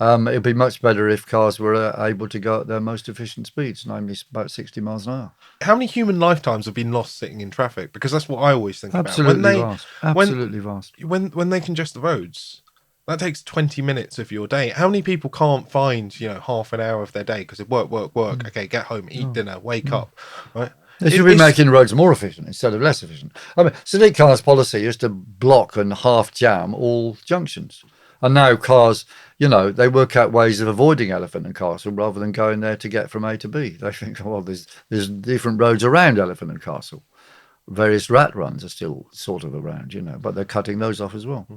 It'd be much better if cars were able to go at their most efficient speeds, namely about 60 miles an hour. How many human lifetimes have been lost sitting in traffic? Because that's what I always think about. Absolutely vast. When they congest the roads, that takes 20 minutes of your day. How many people can't find, half an hour of their day because they work. Okay, get home, eat dinner, wake up, right? They should be making roads more efficient instead of less efficient. I mean, Sadiq Khan's policy is to block and half jam all junctions. And now cars, they work out ways of avoiding Elephant and Castle rather than going there to get from A to B. They think, there's different roads around Elephant and Castle. Various rat runs are still sort of around, but they're cutting those off as well.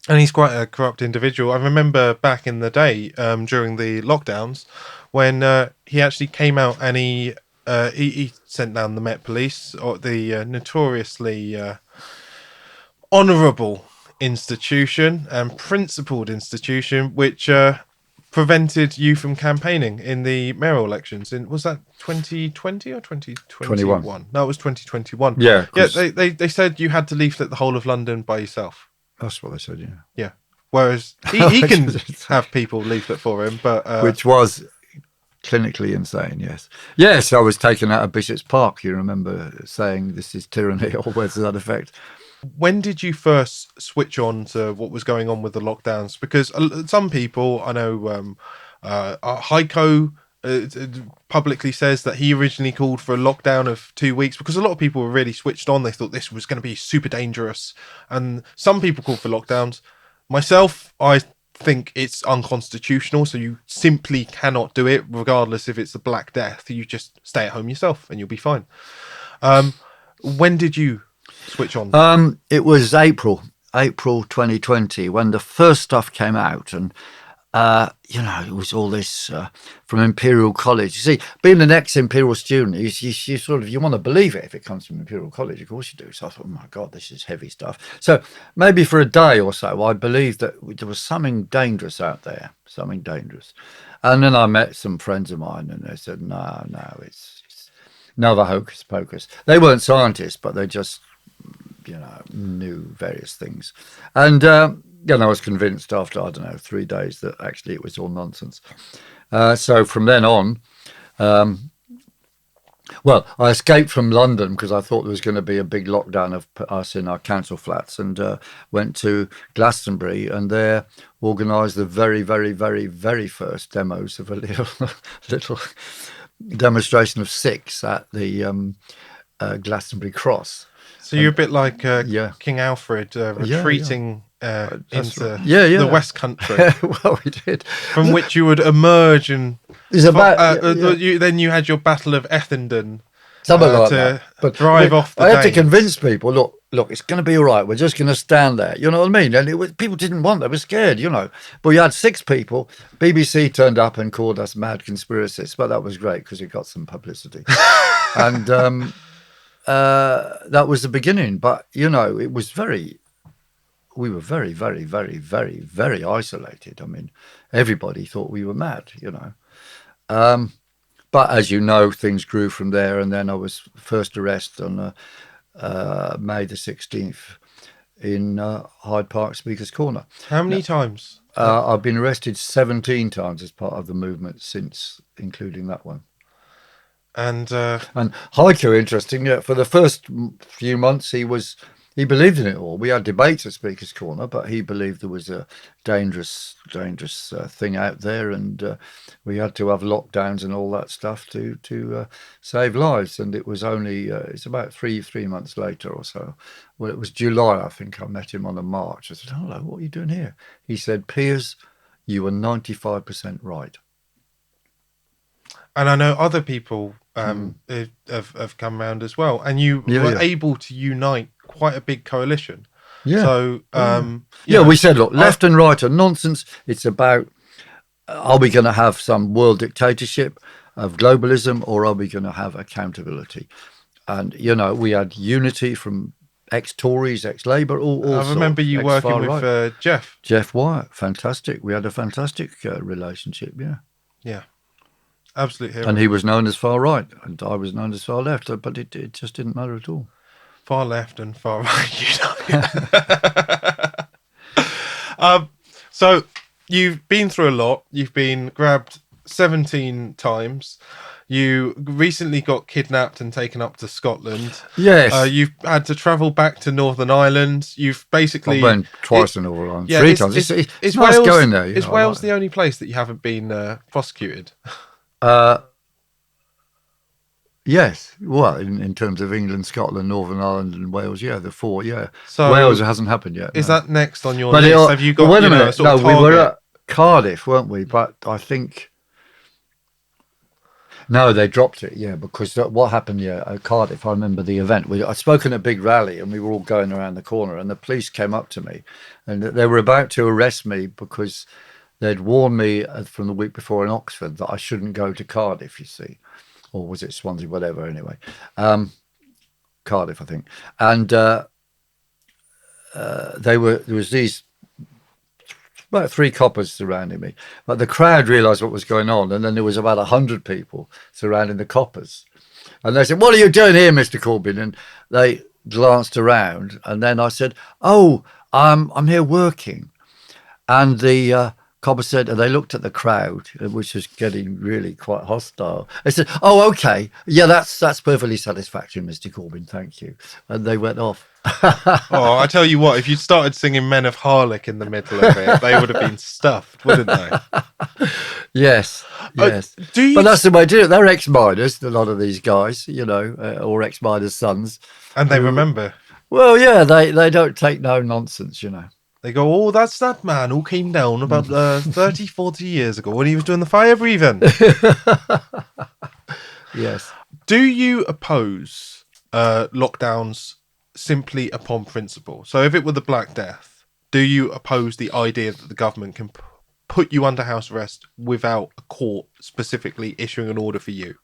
And he's quite a corrupt individual. I remember back in the day, during the lockdowns, when he actually came out and he sent down the Met Police, or the notoriously honourable institution and principled institution, which prevented you from campaigning in the mayoral elections. Was that 2020 or 21. 2021? No, it was 2021. Yeah, Yeah, 'cause they said you had to leaflet the whole of London by yourself. that's what I said, yeah. Yeah. Whereas he can have people leaflet for him, but Which was clinically insane, yes. Yes, I was taken out of Bishop's Park, you remember, saying this is tyranny or words to that effect. when did you first switch on to what was going on with the lockdowns? Because some people, I know, Heiko publicly says that he originally called for a lockdown of 2 weeks because a lot of people were really switched on. They thought this was going to be super dangerous. And some people called for lockdowns. Myself, I think it's unconstitutional. So you simply cannot do it, regardless if it's the Black Death. You just stay at home yourself and you'll be fine. When did you switch on? It was April 2020 when the first stuff came out, and it was all this from Imperial College. You see, being an ex-Imperial student, you sort of you want to believe it if it comes from Imperial College. Of course you do. So I thought, oh my God, this is heavy stuff. So maybe for a day or so, I believed that there was something dangerous out there, something dangerous. And then I met some friends of mine, and they said, no, it's another hocus pocus. They weren't scientists, but they just knew various things. And I was convinced after, 3 days that actually it was all nonsense. So from then on, I escaped from London because I thought there was going to be a big lockdown of us in our council flats, and went to Glastonbury, and there organised the very, very, very, very first demos of a little demonstration of 6 at the Glastonbury Cross. So you're a bit like King Alfred retreating into the West Country. Well, we did. From which you would emerge and... then you had your Battle of Essendon. Something like that. But drive off the I had Danes. to convince people, look, it's going to be all right. We're just going to stand there. You know what I mean? And people didn't want, they were scared, But you had 6 people. BBC turned up and called us mad conspiracists, but that was great because it got some publicity. And that was the beginning. But, it was we were very, very, very, very, very isolated. I mean, everybody thought we were mad, But as you know, things grew from there. And then I was first arrested on May the 16th in Hyde Park Speaker's Corner. How many times? I've been arrested 17 times as part of the movement since, including that one. And Heiko, interesting, for the first few months, he believed in it all. We had debates at Speaker's Corner, but he believed there was a dangerous thing out there, and we had to have lockdowns and all that stuff to save lives. And it was only it's about three months later or so. Well, it was July, I think. I met him on a march. I said, "Hello, what are you doing here?" He said, "Piers, you were 95% right." And I know other people have come around as well, and you were able to unite quite a big coalition. Yeah. So, we said, look, left and right are nonsense. It's about, are we going to have some world dictatorship of globalism, or are we going to have accountability? And, we had unity from ex-Tories, ex-Labour, all I remember you working with Jeff Wyatt. Fantastic. We had a fantastic relationship, yeah. Yeah. Absolute hero. And he was known as far right, and I was known as far left, but it just didn't matter at all. Far left and far right, So you've been through a lot. You've been grabbed 17 times. You recently got kidnapped and taken up to Scotland. Yes. You've had to travel back to Northern Ireland. You've basically... I've been twice to Northern Ireland. Yeah, 3 times. It's nice Wales, going there. Is Wales the only place that you haven't been prosecuted? Yes. Well, in terms of England, Scotland, Northern Ireland and Wales, yeah, the 4, yeah. So Wales hasn't happened yet. Is that next on your list? Have you got wait a minute. A sort of we were at Cardiff, weren't we? But I think... No, they dropped it, yeah, because what happened, at Cardiff, I remember the event. I'd spoken at a big rally, and we were all going around the corner, and the police came up to me, and they were about to arrest me because they'd warned me from the week before in Oxford that I shouldn't go to Cardiff, you see. Or was it Swansea, whatever, anyway. Cardiff, I think. And there was these about 3 coppers surrounding me. But the crowd realised what was going on, and then there was about 100 people surrounding the coppers. And they said, "What are you doing here, Mr. Corbyn?" And they glanced around, and then I said, "Oh, I'm here working." And the copper said, and they looked at the crowd, which was getting really quite hostile. They said, "Oh, okay, yeah, that's perfectly satisfactory, Mr. Corbyn, thank you." And they went off. Oh, I tell you what, if you'd started singing Men of Harlech in the middle of it, they would have been stuffed, wouldn't they? Yes, yes. But that's the way to do it. They're ex-miners, a lot of these guys, or ex-miners' sons. And they remember. Well, yeah, they don't take no nonsense, They go, "Oh, that's that man who came down about 30, 40 years ago when he was doing the fire breathing." Yes. Do you oppose lockdowns simply upon principle? So if it were the Black Death, do you oppose the idea that the government can put you under house arrest without a court specifically issuing an order for you?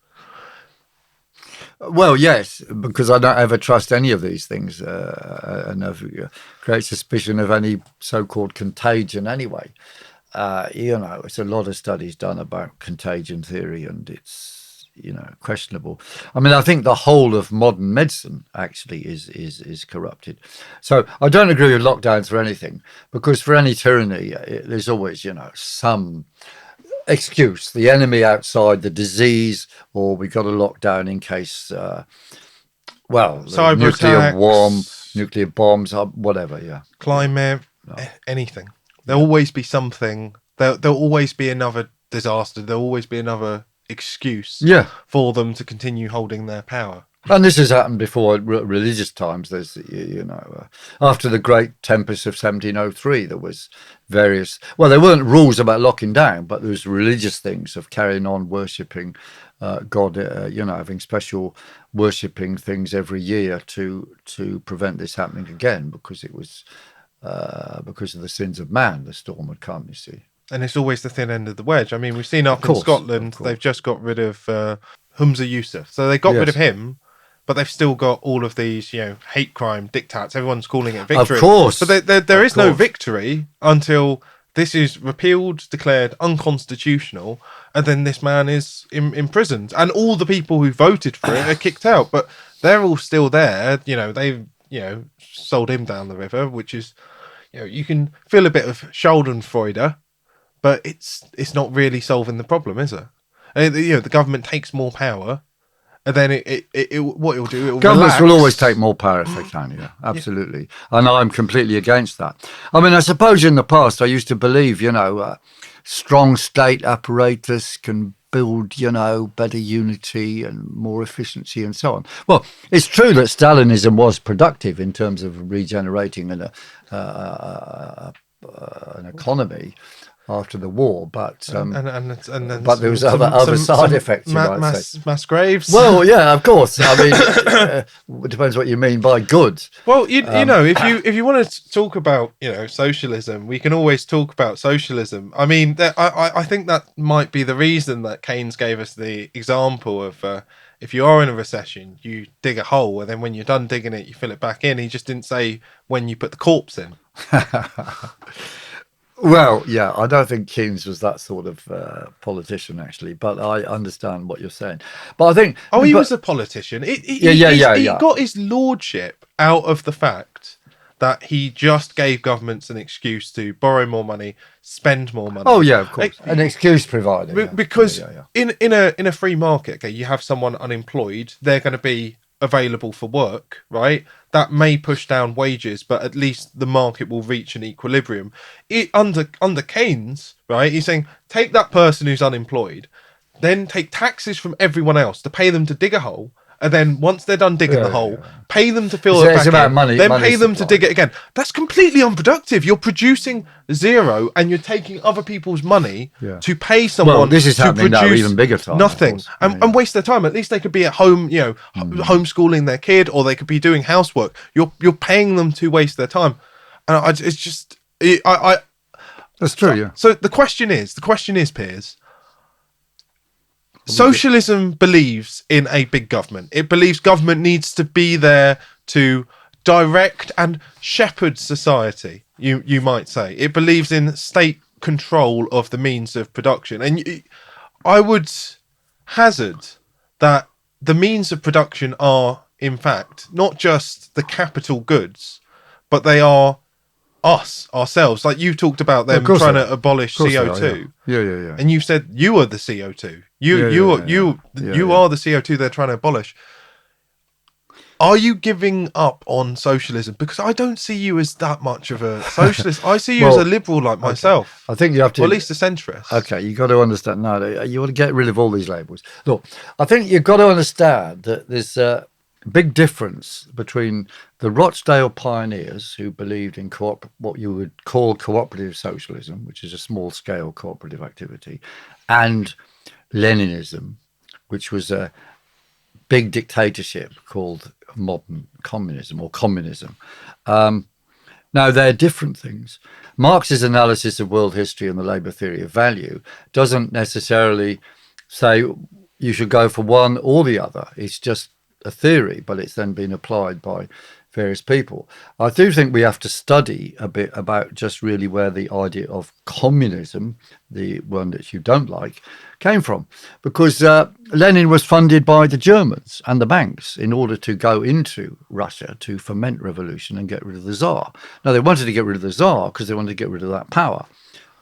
Well, yes, because I don't ever trust any of these things, and have great suspicion of any so-called contagion anyway. It's a lot of studies done about contagion theory, and it's questionable. I mean, I think the whole of modern medicine actually is corrupted. So I don't agree with lockdowns for anything, because for any tyranny, there's always some excuse, the enemy outside, the disease, or we got a lockdown in case cyber nuclear attacks, nuclear bombs, whatever. Climate, anything. There'll always be something. There'll always be another disaster. There'll always be another excuse for them to continue holding their power. And this has happened before at religious times. There's, after the Great Tempest of 1703, there was various, well, there weren't rules about locking down, but there was religious things of carrying on worshipping God, having special worshipping things every year to prevent this happening again, because it was because of the sins of man, the storm had come, you see. And it's always the thin end of the wedge. I mean, we've seen up in Scotland, they've just got rid of Humza Yousaf. So they got rid of him, but they've still got all of these, hate crime diktats. Everyone's calling it victory. Of course. But there is no victory until this is repealed, declared unconstitutional, and then this man is imprisoned. And all the people who voted for it are kicked out. But they're all still there. They've, sold him down the river, which is, you can feel a bit of Schadenfreude, but it's not really solving the problem, is it? The government takes more power, and then what it'll do, governments will always take more power if they can. Yeah, absolutely. Yeah. And I'm completely against that. I mean, I suppose in the past I used to believe, strong state apparatus can build, better unity and more efficiency and so on. Well, it's true that Stalinism was productive in terms of regenerating an economy after the war, but but there was other side effects. Mass graves. Well, yeah, of course. I mean, it depends what you mean by good. Well, if you want to talk about socialism, we can always talk about socialism. I mean, I think that might be the reason that Keynes gave us the example of if you are in a recession, you dig a hole, and then when you're done digging it, you fill it back in. He just didn't say when you put the corpse in. Well, yeah, I don't think Keynes was that sort of politician, actually, but I understand what you're saying. But I think... he was a politician. He got his lordship out of the fact that he just gave governments an excuse to borrow more money, spend more money. Oh, yeah, of course. An excuse provider. Because in a free market, you have someone unemployed, they're going to be available for work, right? That may push down wages, but at least the market will reach an equilibrium. Under Keynes, right, he's saying take that person who's unemployed, then take taxes from everyone else to pay them to dig a hole, and then once they're done digging the hole, pay them to fill it back in, money, then money pay them supply. to dig it again. That's completely unproductive. You're producing zero, and you're taking other people's money to pay someone. Well, this is happening now, even bigger time. Nothing, and waste their time. At least they could be at home, homeschooling their kid, or they could be doing housework. You're paying them to waste their time, and it's just That's true. So the question is, Piers. Socialism believes in a big government. It believes government needs to be there to direct and shepherd society. you might say. It believes in state control of the means of production. And I would hazard that the means of production are, in fact, not just the capital goods, but they are us, ourselves. Like you talked about them trying to abolish CO2. Yeah. And you said you are the CO2. You are the CO2 they're trying to abolish. Are you giving up on socialism? Because I don't see you as that much of a socialist. I see you as a liberal like myself. I think you have to... Or at least a centrist. Okay, you've got to understand. No, you want to get rid of all these labels. Look, I think you've got to understand that there's a big difference between the Rochdale pioneers who believed in what you would call cooperative socialism, which is a small-scale cooperative activity, and Leninism, which was a big dictatorship called modern communism or communism. Now, they're different things. Marx's analysis of world history and the labour theory of value doesn't necessarily say you should go for one or the other. It's just a theory, but it's then been applied by various people. I do think we have to study a bit about just really where the idea of communism, the one that you don't like, came from. Because Lenin was funded by the Germans and the banks in order to go into Russia to foment revolution and get rid of the Tsar. Now, they wanted to get rid of the Tsar because they wanted to get rid of that power.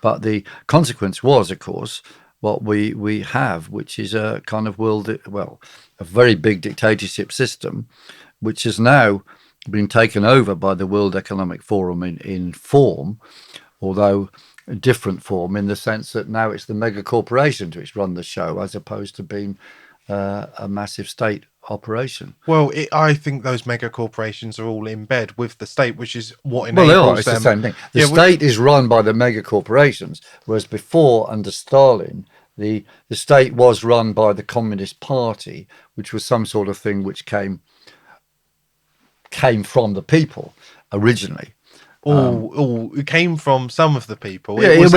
But the consequence was, of course, what we have, which is a kind of a very big dictatorship system, which has now been taken over by the World Economic Forum in form, although a different form in the sense that now it's the mega corporations which run the show as opposed to being a massive state operation. Well, I think those mega corporations are all in bed with the state, which is what enables them. Well, it's the same thing. The state is run by the mega corporations, whereas before, under Stalin, the state was run by the Communist Party, which was some sort of thing which came from the people originally. It came from some of the people. Yeah, I'm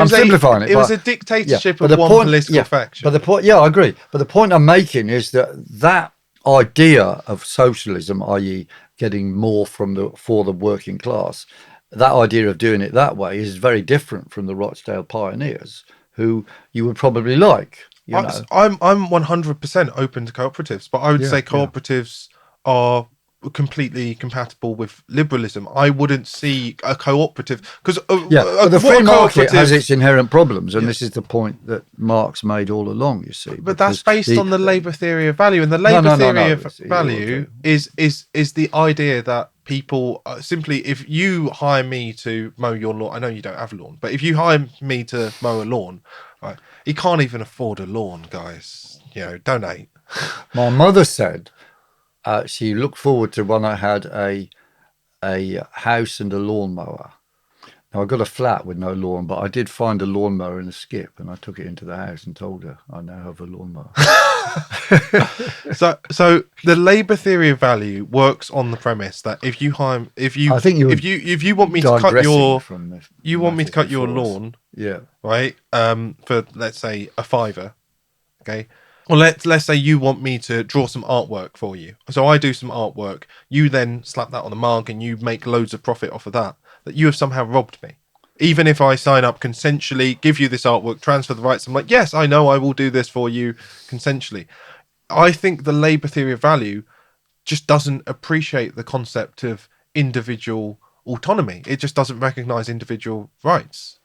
simplifying it. It was a dictatorship of one political faction. But the point, I agree. But the point I'm making is that idea of socialism, i.e., getting more for the working class, that idea of doing it that way is very different from the Rochdale pioneers, who you would probably like. I'm 100% open to cooperatives, but I would say cooperatives are completely compatible with liberalism. I wouldn't see a cooperative because but the free market has its inherent problems, and this is the point that Marx made all along. You see, but that's based on the labour theory of value, and the labour theory of value is the idea that people simply, if you hire me to mow your lawn, I know you don't have a lawn, but if you hire me to mow a lawn, right, you can't even afford a lawn, guys. Donate. My mother said she looked forward to when I had a house and a lawnmower. Now, I got a flat with no lawn, but I did find a lawnmower in a skip, and I took it into the house and told her I now have a lawnmower. So the labour theory of value works on the premise that if you want me to cut your lawn, right, for let's say a £5, okay. Well, let's say you want me to draw some artwork for you. So I do some artwork. You then slap that on the mug and you make loads of profit off of that. That you have somehow robbed me. Even if I sign up consensually, give you this artwork, transfer the rights, I'm like, yes, I know I will do this for you consensually. I think the labour theory of value just doesn't appreciate the concept of individual autonomy. It just doesn't recognise individual rights.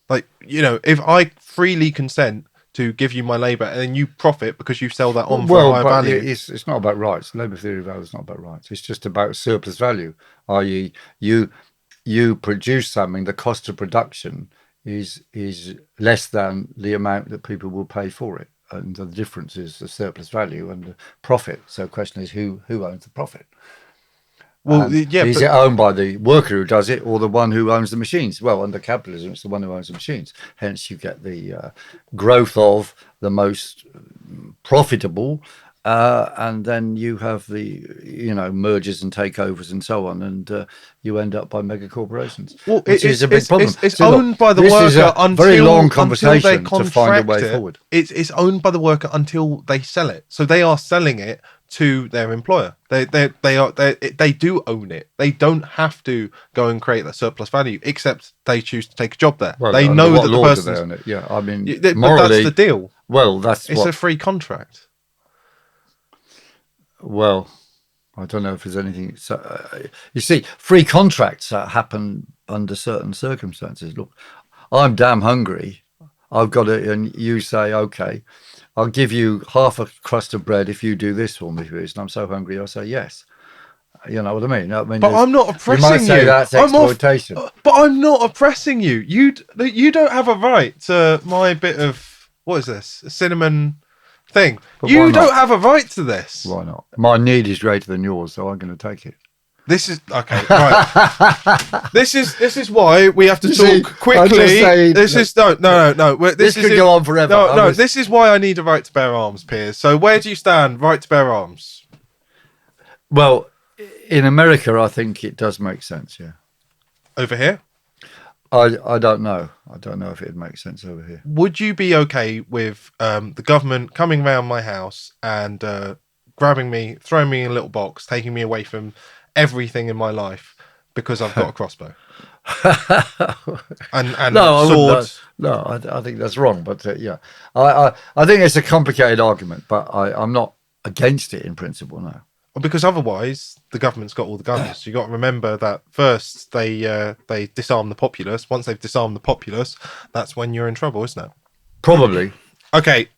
Like, if I freely consent to give you my labour and then you profit because you sell that on for a higher value. It's not about rights. Labour theory of value is not about rights. It's just about surplus value, i.e. you produce something, the cost of production is less than the amount that people will pay for it. And the difference is the surplus value and the profit. So the question is who owns the profit? Well, is it owned by the worker who does it or the one who owns the machines? Well, under capitalism, it's the one who owns the machines. Hence, you get the growth of the most profitable, and then you have the mergers and takeovers and so on, and you end up by mega corporations, which is a big problem. It's owned by the worker until very long conversation to find a way forward. It's owned by the worker until they sell it. So they are selling it to their employer. They do own it. They don't have to go and create that surplus value, except they choose to take a job there. Well, they under know what that the law do person's they own it? Yeah, I mean, but morally, that's the deal. Well, that's It's a free contract. Well, I don't know if there's anything. So, you see, free contracts happen under certain circumstances. Look, I'm damn hungry. I've got it, and you say, okay, I'll give you half a crust of bread if you do this for me, Piers. And I'm so hungry, I say yes. You know what I mean? But I'm not oppressing you. Might say that's exploitation. But I'm not oppressing you. You don't have a right to my bit of, what is this? A cinnamon thing. But you don't have a right to this. Why not? My need is greater than yours, so I'm going to take it. This is okay, right. This is why we have to talk quickly. This could go on forever. No, this is why I need a right to bear arms, Piers. So where do you stand? Right to bear arms. Well, in America, I think it does make sense. Yeah. Over here, I don't know. I don't know if it makes sense over here. Would you be okay with the government coming round my house and grabbing me, throwing me in a little box, taking me away from everything in my life because I've got a crossbow and swords? I think that's wrong. But yeah, I think it's a complicated argument, but I'm not against it in principle. No. Because otherwise, the government's got all the guns. You got to remember that first they disarm the populace. Once they've disarmed the populace, that's when you're in trouble, isn't it? Probably. Okay.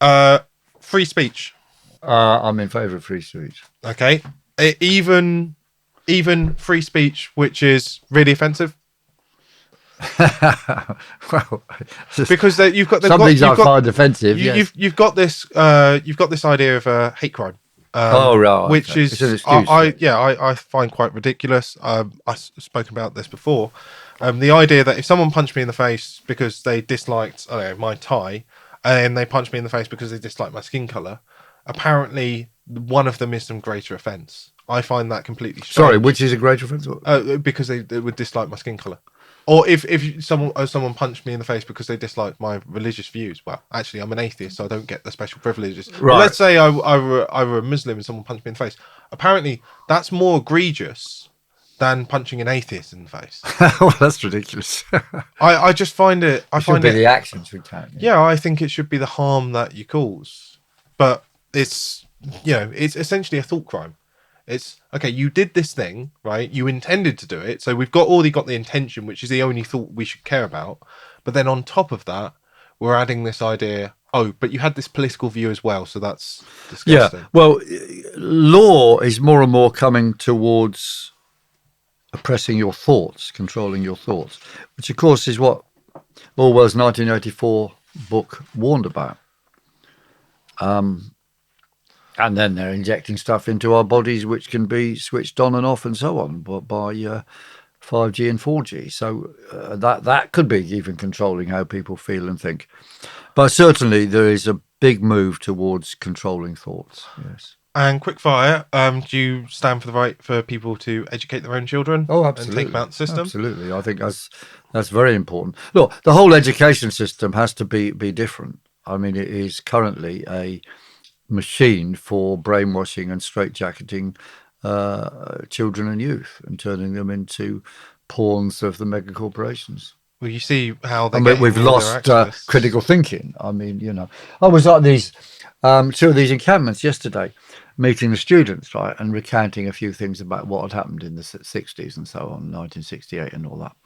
Free speech. I'm in favour of free speech. Okay. Even free speech, which is really offensive. Well, because you've got some things I find offensive. You've got this idea of hate crime. Right. Which okay. is, I find quite ridiculous. I've spoken about this before. The idea that if someone punched me in the face because they disliked, I don't know, my tie, and they punched me in the face because they disliked my skin colour, apparently one of them is some greater offence. I find that completely strange. Sorry, which is a greater offence? Because they would dislike my skin colour. Or if someone punched me in the face because they disliked my religious views. Well, actually, I'm an atheist, so I don't get the special privileges. Right. But let's say I were a Muslim and someone punched me in the face. Apparently, that's more egregious than punching an atheist in the face. Well, that's ridiculous. I just find it. I find it the actions we count. Yeah, I think it should be the harm that you cause. But it's essentially a thought crime. It's okay. You did this thing, right? You intended to do it, so we've already got the intention, which is the only thought we should care about. But then on top of that, we're adding this idea. Oh, but you had this political view as well, so that's disgusting. Yeah. Well, law is more and more coming towards oppressing your thoughts, controlling your thoughts, which of course is what Orwell's 1984 book warned about. And then they're injecting stuff into our bodies which can be switched on and off and so on by 5G and 4G. So that could be even controlling how people feel and think. But certainly there is a big move towards controlling thoughts, yes. And quick fire, do you stand for the right for people to educate their own children? Oh, absolutely. And take them out the system? Absolutely. I think that's very important. Look, the whole education system has to be different. I mean, it is currently a machine for brainwashing and straitjacketing children and youth and turning them into pawns of the mega corporations. Well, you see how we've lost critical thinking. I mean, I was at these two of these encampments yesterday, meeting the students, right, and recounting a few things about what had happened in the 60s and so on, 1968 and all that.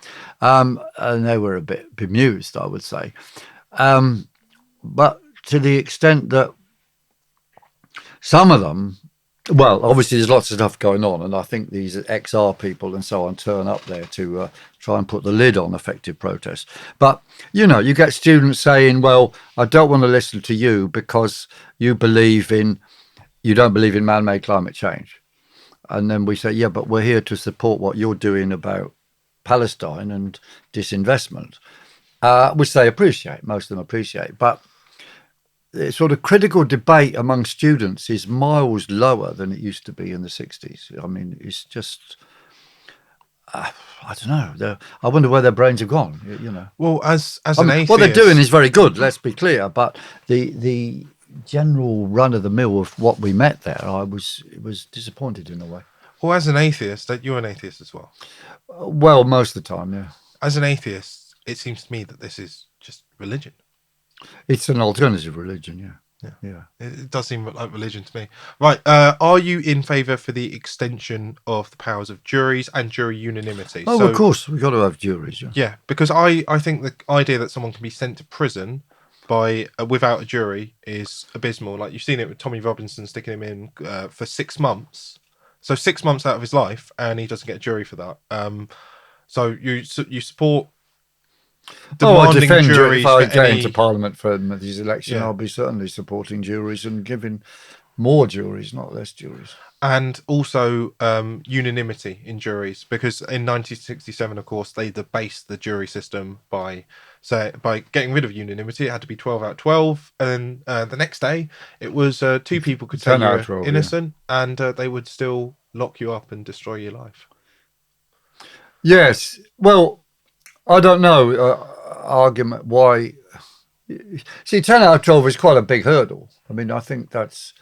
And they were a bit bemused, I would say. But to the extent that some of them, well, obviously there's lots of stuff going on, and I think these XR people and so on turn up there to try and put the lid on effective protest. But, you get students saying, well, I don't want to listen to you because you don't believe in man-made climate change. And then we say, yeah, but we're here to support what you're doing about Palestine and disinvestment, which they appreciate, most of them appreciate. But the sort of critical debate among students is miles lower than it used to be in the 60s. I mean, it's just, I don't know. I wonder where their brains have gone, Well, as an atheist... what they're doing is very good, let's be clear. But the general run of the mill of what we met there, it was disappointed in a way. Well, as an atheist, you're an atheist as well. Well, most of the time, yeah. As an atheist, it seems to me that this is just religion. It's an alternative religion, yeah. Yeah. It does seem like religion to me. Right. Are you in favour for the extension of the powers of juries and jury unanimity? Oh, of course, we've got to have juries. Yeah, because I think the idea that someone can be sent to prison by without a jury is abysmal. Like, you've seen it with Tommy Robinson sticking him in for 6 months. So 6 months out of his life, and he doesn't get a jury for that. So you support I defend juries. If I get into Parliament for these elections, I'll be certainly supporting juries and giving more juries, not less juries. And also unanimity in juries, because in 1967, of course, they debased the jury system by getting rid of unanimity. It had to be 12 out of 12, and then the next day it was 2 people could say you're innocent, and they would still lock you up and destroy your life. Yes, well, I don't know argument why. See, 10 out of 12 is quite a big hurdle. I mean, I think that's.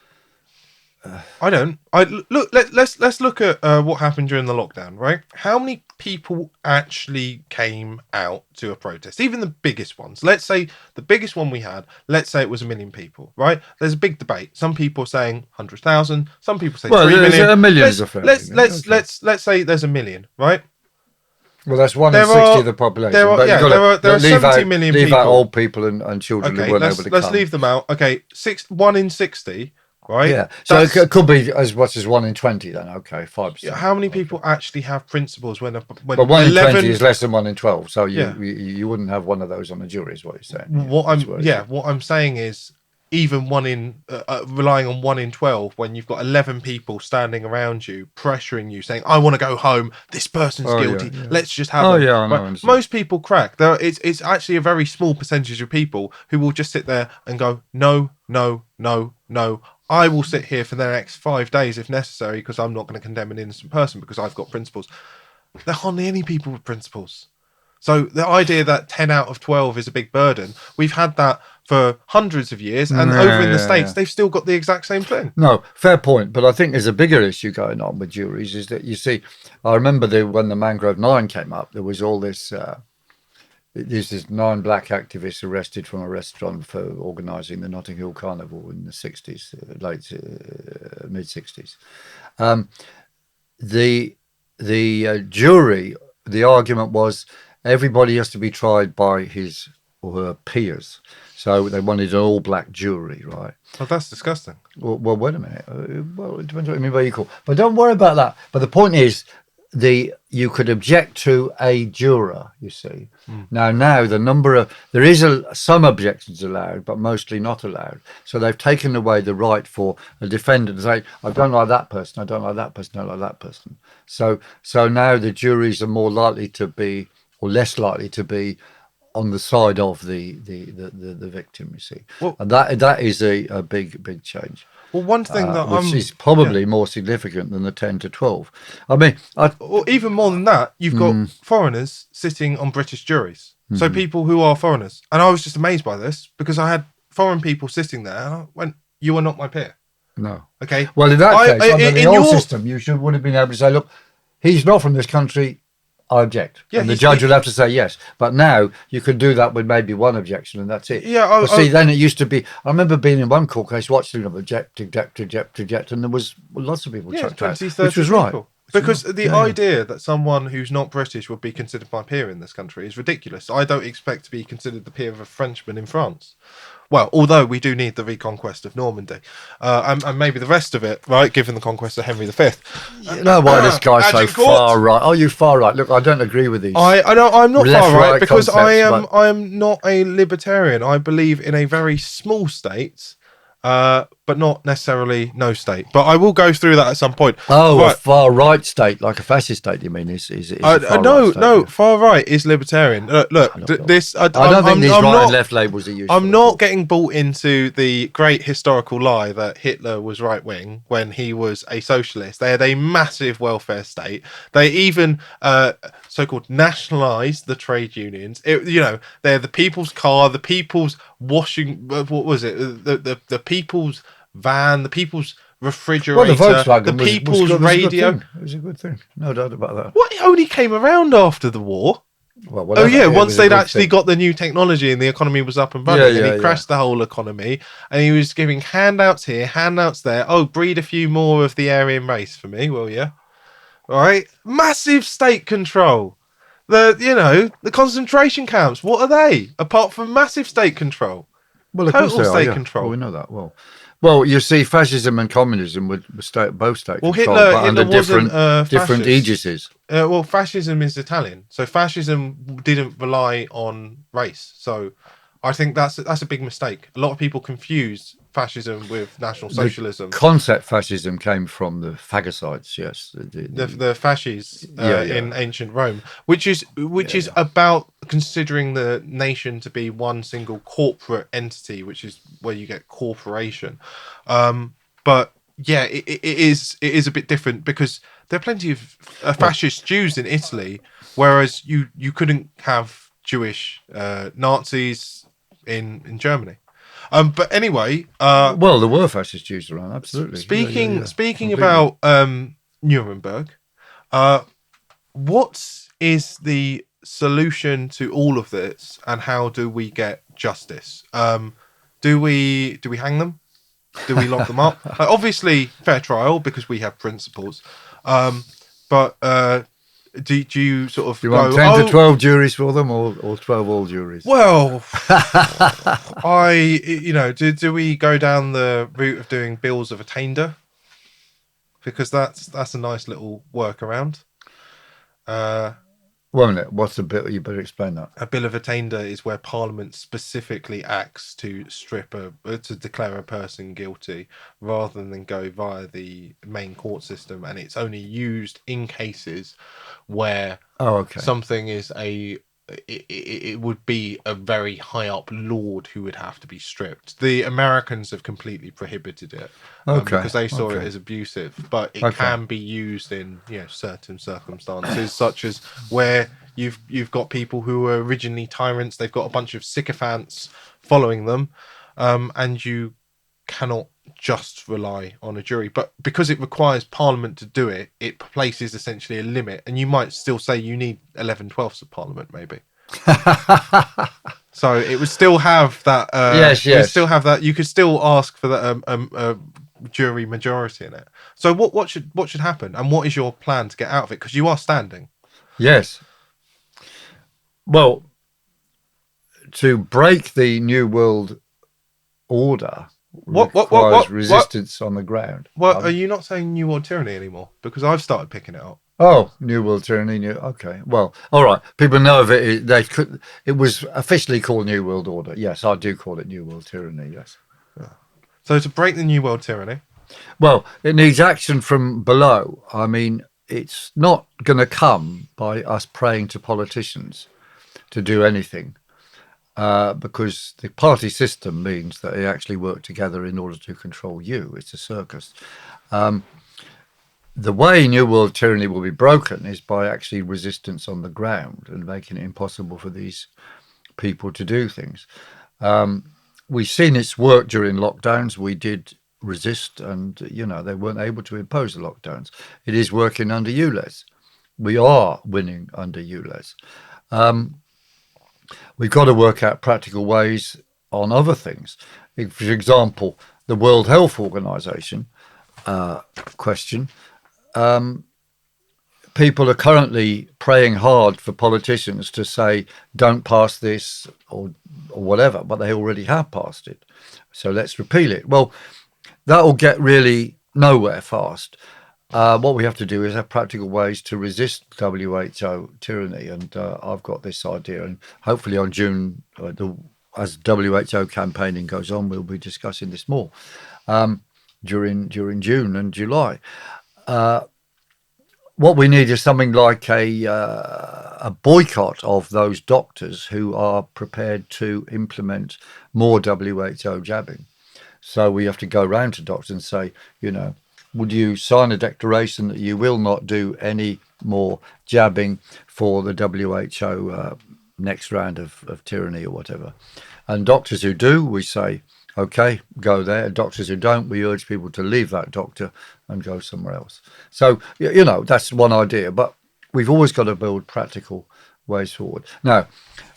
Let's look at what happened during the lockdown, right? How many people actually came out to a protest? Even the biggest ones. Let's say the biggest one we had, let's say it was 1 million people, right? There's a big debate. Some people saying 100,000, some people say 3 million. A million is a fair thing. Let's say there's 1 million, right? Well, that's 1 in 60 of the population. There are 70 million people. Leave out old people and children who weren't able to come. Let's leave them out. Okay, 1 in 60. Right. Yeah. So it could be as much as 1 in 20 then. Okay, 5%. How many people actually have principles when? But 1 in 20 is less than 1 in 12. So you wouldn't have one of those on a jury, is what you're saying. What I'm saying is, even relying on 1 in 12, when you've got 11 people standing around you, pressuring you, saying, "I want to go home. This person's guilty. Yeah. Let's just have." I know. Most people crack. It's actually a very small percentage of people who will just sit there and go, "No, no, no, no. I will sit here for the next 5 days if necessary, because I'm not going to condemn an innocent person because I've got principles." There are hardly any people with principles. So the idea that 10 out of 12 is a big burden, we've had that for hundreds of years, and over in the States, they've still got the exact same thing. No, fair point. But I think there's a bigger issue going on with juries, is that, you see, I remember when the Mangrove 9 came up, there was all this... There's this 9 black activists arrested from a restaurant for organising the Notting Hill Carnival in the 60s, mid-60s. The jury, the argument was everybody has to be tried by his or her peers. So they wanted an all-black jury, right? Well, that's disgusting. Well, wait a minute. Well, it depends what you mean by equal. But don't worry about that. But the point is, you could object to a juror, you see. Now the number of some objections allowed, but mostly not allowed. So they've taken away the right for a defendant to say, "I don't like that person, I don't like that person, I don't like that person." So now the juries are more likely to be, or less likely to be, on the side of the victim, you see. Well, and that is a big change. Well, one thing which is probably more significant than the 10 to 12. I mean, or even more than that, you've got foreigners sitting on British juries. So people who are foreigners. And I was just amazed by this, because I had foreign people sitting there, and I went, "You are not my peer." No. Okay. Well, in that case, under the old system, you would have been able to say, "Look, he's not from this country, I object." Yeah, and the judge would have to say yes. But now you can do that with maybe one objection, and that's it. Yeah. Then it used to be. I remember being in one court case, watching them object, and there was lots of people chucked out, which was right. Because the idea that someone who's not British would be considered my peer in this country is ridiculous. I don't expect to be considered the peer of a Frenchman in France. Well, although we do need the reconquest of Normandy, and maybe the rest of it, right, given the conquest of Henry V. You know why this guy's so far right? Oh, you far right. Look, I don't agree with these. I know I'm not far right, because I am not a libertarian. I believe in a very small state, but but not necessarily no state. But I will go through that at some point. Oh, Right. a far right state, like a fascist state, you mean, is a far No, right state? no, Yeah. far right is libertarian. Look, I don't know. this. I don't think these I'm right not, and left labels are useful. I'm not getting bought into the great historical lie that Hitler was right wing when he was a socialist. They had a massive welfare state. They even so-called nationalised the trade unions. They're the people's car, the people's washing. What was it? The people's van, the people's refrigerator, Well, the Volkswagen the was people's good, radio. it was a good thing. No doubt about that. What? It only came around after the war. Well, Oh whatever. yeah, It once was a they'd good actually thing. got the new technology and the economy was up and running, Yeah, and he crashed the whole economy, and he was giving handouts here, handouts there. Oh, breed a few more of the Aryan race for me, will you? All right, massive state control. The concentration camps. What are they apart from massive state control? Well, of Total course they are, state yeah. control. Well, we know that. Well, you see, fascism and communism were both state Well, control, Hitler but under wasn't different fascist. aegises. Well, fascism is Italian, so fascism didn't rely on race. So, I think that's a big mistake. A lot of people confuse fascism with National Socialism. The concept fascism came from the phagocytes, yes. The fasces Yeah. in ancient Rome, which is about considering the nation to be one single corporate entity, which is where you get corporation. But yeah, it is a bit different because there are plenty of fascist Jews in Italy, whereas you couldn't have Jewish Nazis in Germany. But anyway, well, there were fascist Jews around, absolutely. Speaking Completely. about Nuremberg, what is the solution to all of this, and how do we get justice? Do we hang them? Do we lock them up? Obviously, fair trial because we have principles. But do you sort of Do you want 10 to 12 juries for them, or 12 all juries? Well, do we go down the route of doing bills of attainder? Because that's a nice little workaround. Well, a minute, what's the bill? You better explain that. A bill of attainder is where Parliament specifically acts to to declare a person guilty, rather than go via the main court system, and it's only used in cases where something is it would be a very high up lord who would have to be stripped. The Americans have completely prohibited it because they saw it as abusive, but it can be used in certain circumstances, such as where you've got people who were originally tyrants, they've got a bunch of sycophants following them, and you cannot just rely on a jury. But because it requires Parliament to do it, it places essentially a limit, and you might still say you need 11/12 of Parliament, maybe. So it would still have that. Yes. It would still have that. You could still ask for that jury majority in it. So what should happen, and what is your plan to get out of it? Because you are standing. Yes. Well, to break the New World Order requires resistance on the ground. Well, are you not saying New World Tyranny anymore? Because I've started picking it up. Oh, New World Tyranny. Okay. Well, all right. People know of it. It was officially called New World Order. Yes, I do call it New World Tyranny. Yes. So to break the New World Tyranny, well, it needs action from below. I mean, it's not going to come by us praying to politicians to do anything, because the party system means that they actually work together in order to control you. It's a circus. The way New World Tyranny will be broken is by actually resistance on the ground and making it impossible for these people to do things. We've seen its work during lockdowns. We did resist, and they weren't able to impose the lockdowns. It is working under ULEZ. We are winning under ULEZ. We've got to work out practical ways on other things. For example, the World Health Organization question. People are currently praying hard for politicians to say, don't pass this or whatever, but they already have passed it. So let's repeal it. Well, that will get really nowhere fast. What we have to do is have practical ways to resist WHO tyranny. And I've got this idea. And hopefully on June, as WHO campaigning goes on, we'll be discussing this more. during June and July. What we need is something like a boycott of those doctors who are prepared to implement more WHO jabbing. So we have to go round to doctors and say, would you sign a declaration that you will not do any more jabbing for the WHO next round of tyranny or whatever? And doctors who do, we say, okay, go there. Doctors who don't, we urge people to leave that doctor and go somewhere else. So, that's one idea. But we've always got to build practical ways forward. Now,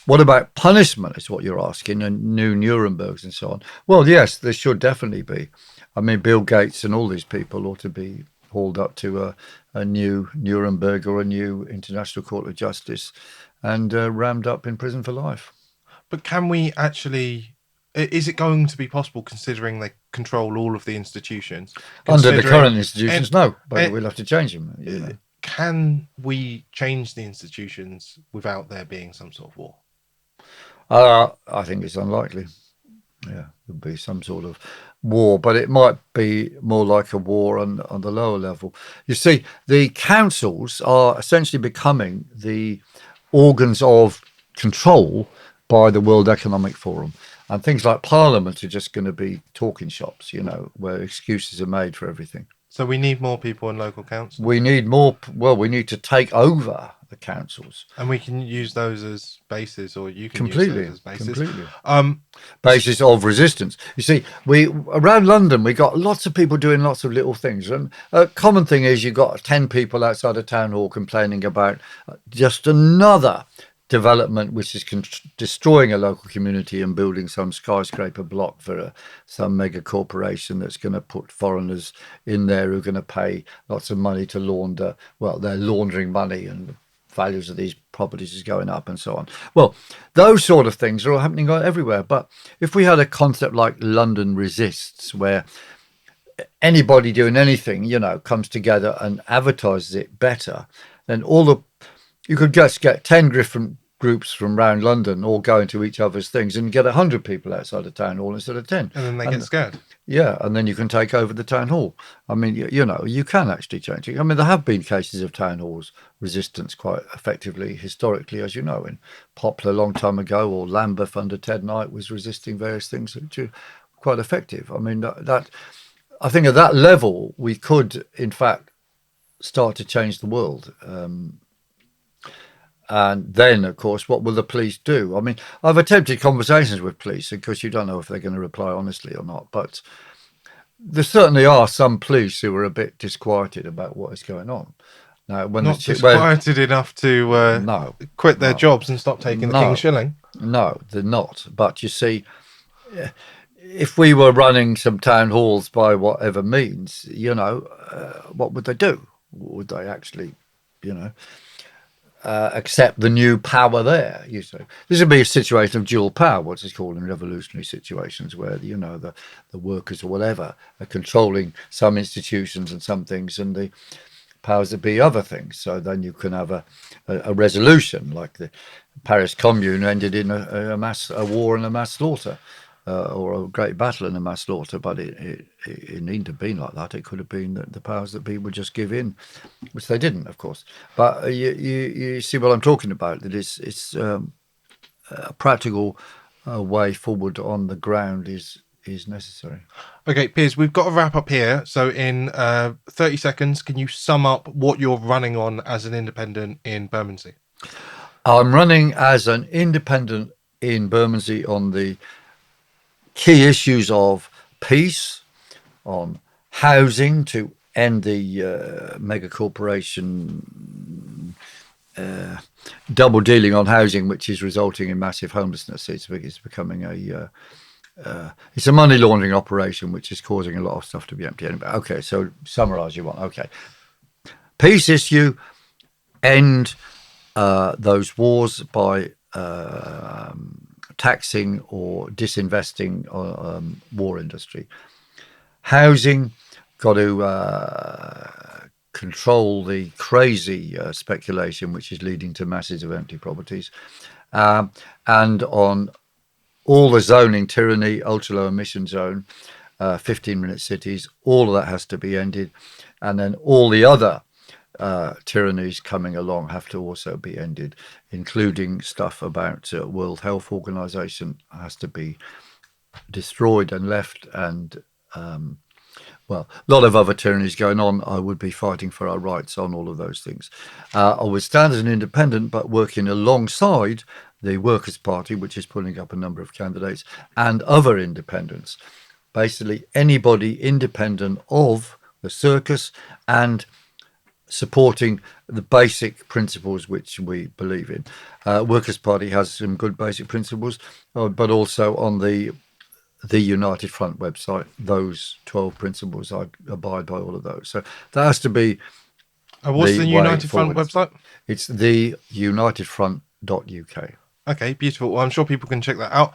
what about punishment is what you're asking, and new Nurembergs and so on. Well, yes, there should definitely be. I mean, Bill Gates and all these people ought to be hauled up to a new Nuremberg or a new International Court of Justice and rammed up in prison for life. But can we actually... Is it going to be possible, considering they control all of the institutions? Under the current institutions, no, but we'll have to change them. Can we change the institutions without there being some sort of war? I think it's unlikely. Yeah, there'll be some sort of war, but it might be more like a war on the lower level. You see, the councils are essentially becoming the organs of control by the World Economic Forum. And things like Parliament are just going to be talking shops, where excuses are made for everything. So we need more people in local councils? We need more. Well, we need to take over the councils. And we can use those as bases, or you can completely, use those as bases. Completely. Basis of resistance. You see, around London, we got lots of people doing lots of little things. And a common thing is you've got 10 people outside a town hall complaining about just another development which is destroying a local community and building some skyscraper block for some mega corporation that's going to put foreigners in there who are going to pay lots of money to launder. Well, they're laundering money, and the values of these properties is going up and so on. Well, those sort of things are all happening everywhere. But if we had a concept like London Resists, where anybody doing anything, comes together and advertises it better, then you could just get 10 different groups from around London all going to each other's things and get 100 people outside the town hall instead of 10. And then they get scared. Yeah, and then you can take over the town hall. I mean, you can actually change it. I mean, there have been cases of town halls resistance quite effectively, historically, as you know, in Poplar a long time ago, or Lambeth under Ted Knight was resisting various things which are quite effective. I mean, that I think at that level, we could, in fact, start to change the world. And then, of course, what will the police do? I mean, I've attempted conversations with police, because you don't know if they're going to reply honestly or not. But there certainly are some police who are a bit disquieted about what is going on. Now, when not disquieted enough to quit their jobs and stop taking the King's shilling. No, they're not. But you see, if we were running some town halls by whatever means, what would they do? Would they actually, accept the new power there? This would be a situation of dual power, what is called in revolutionary situations, where the workers or whatever are controlling some institutions and some things, and the powers that be other things. So then you can have a resolution, like the Paris Commune ended in a war and a mass slaughter. Or a great battle and a mass slaughter, but it needn't have been like that. It could have been that the powers that be would just give in, which they didn't, of course. But you see what I'm talking about. That it's a practical way forward on the ground is necessary. Okay, Piers, we've got to wrap up here. So in 30 seconds, can you sum up what you're running on as an independent in Bermondsey? I'm running as an independent in Bermondsey on the key issues of peace, on housing, to end the mega corporation double dealing on housing, which is resulting in massive homelessness. It's becoming it's a money laundering operation, which is causing a lot of stuff to be empty. Okay, so summarise you want. Okay, peace issue, end those wars by taxing or disinvesting war industry. Housing, got to control the crazy speculation which is leading to masses of empty properties, and on all the zoning tyranny, ultra low emission zone, 15-minute cities, all of that has to be ended. And then all the other tyrannies coming along have to also be ended, including stuff about World Health Organization has to be destroyed and left, and well, a lot of other tyrannies going on. I would be fighting for our rights on all of those things. I would stand as an independent, but working alongside the Workers' Party, which is putting up a number of candidates, and other independents. Basically, anybody independent of the circus and supporting the basic principles which we believe in. Workers' Party has some good basic principles, but also on the United Front website, those 12 principles, I abide by all of those. So that has to be. What's the United Front website? It's the unitedfront.uk. Okay, beautiful. Well, I'm sure people can check that out.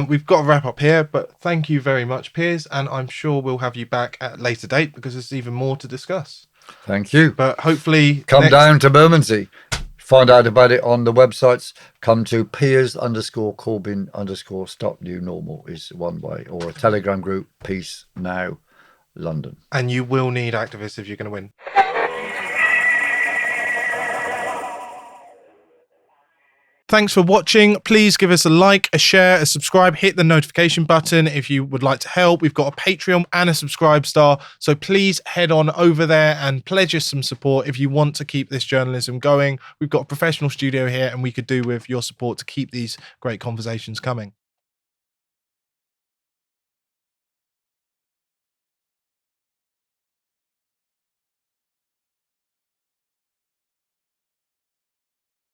We've got to wrap up here, but thank you very much, Piers, and I'm sure we'll have you back at a later date because there's even more to discuss. Thank you. But hopefully come down to Bermondsey. Find out about it on the websites. Come to Piers_Corbyn_Stop New Normal is one way, or a Telegram group, Peace Now London. And you will need activists if you're going to win. Thanks for watching. Please give us a like, a share, a subscribe, hit the notification button if you would like to help. We've got a Patreon and a Subscribe Star, so please head on over there and pledge us some support if you want to keep this journalism going. We've got a professional studio here and we could do with your support to keep these great conversations coming.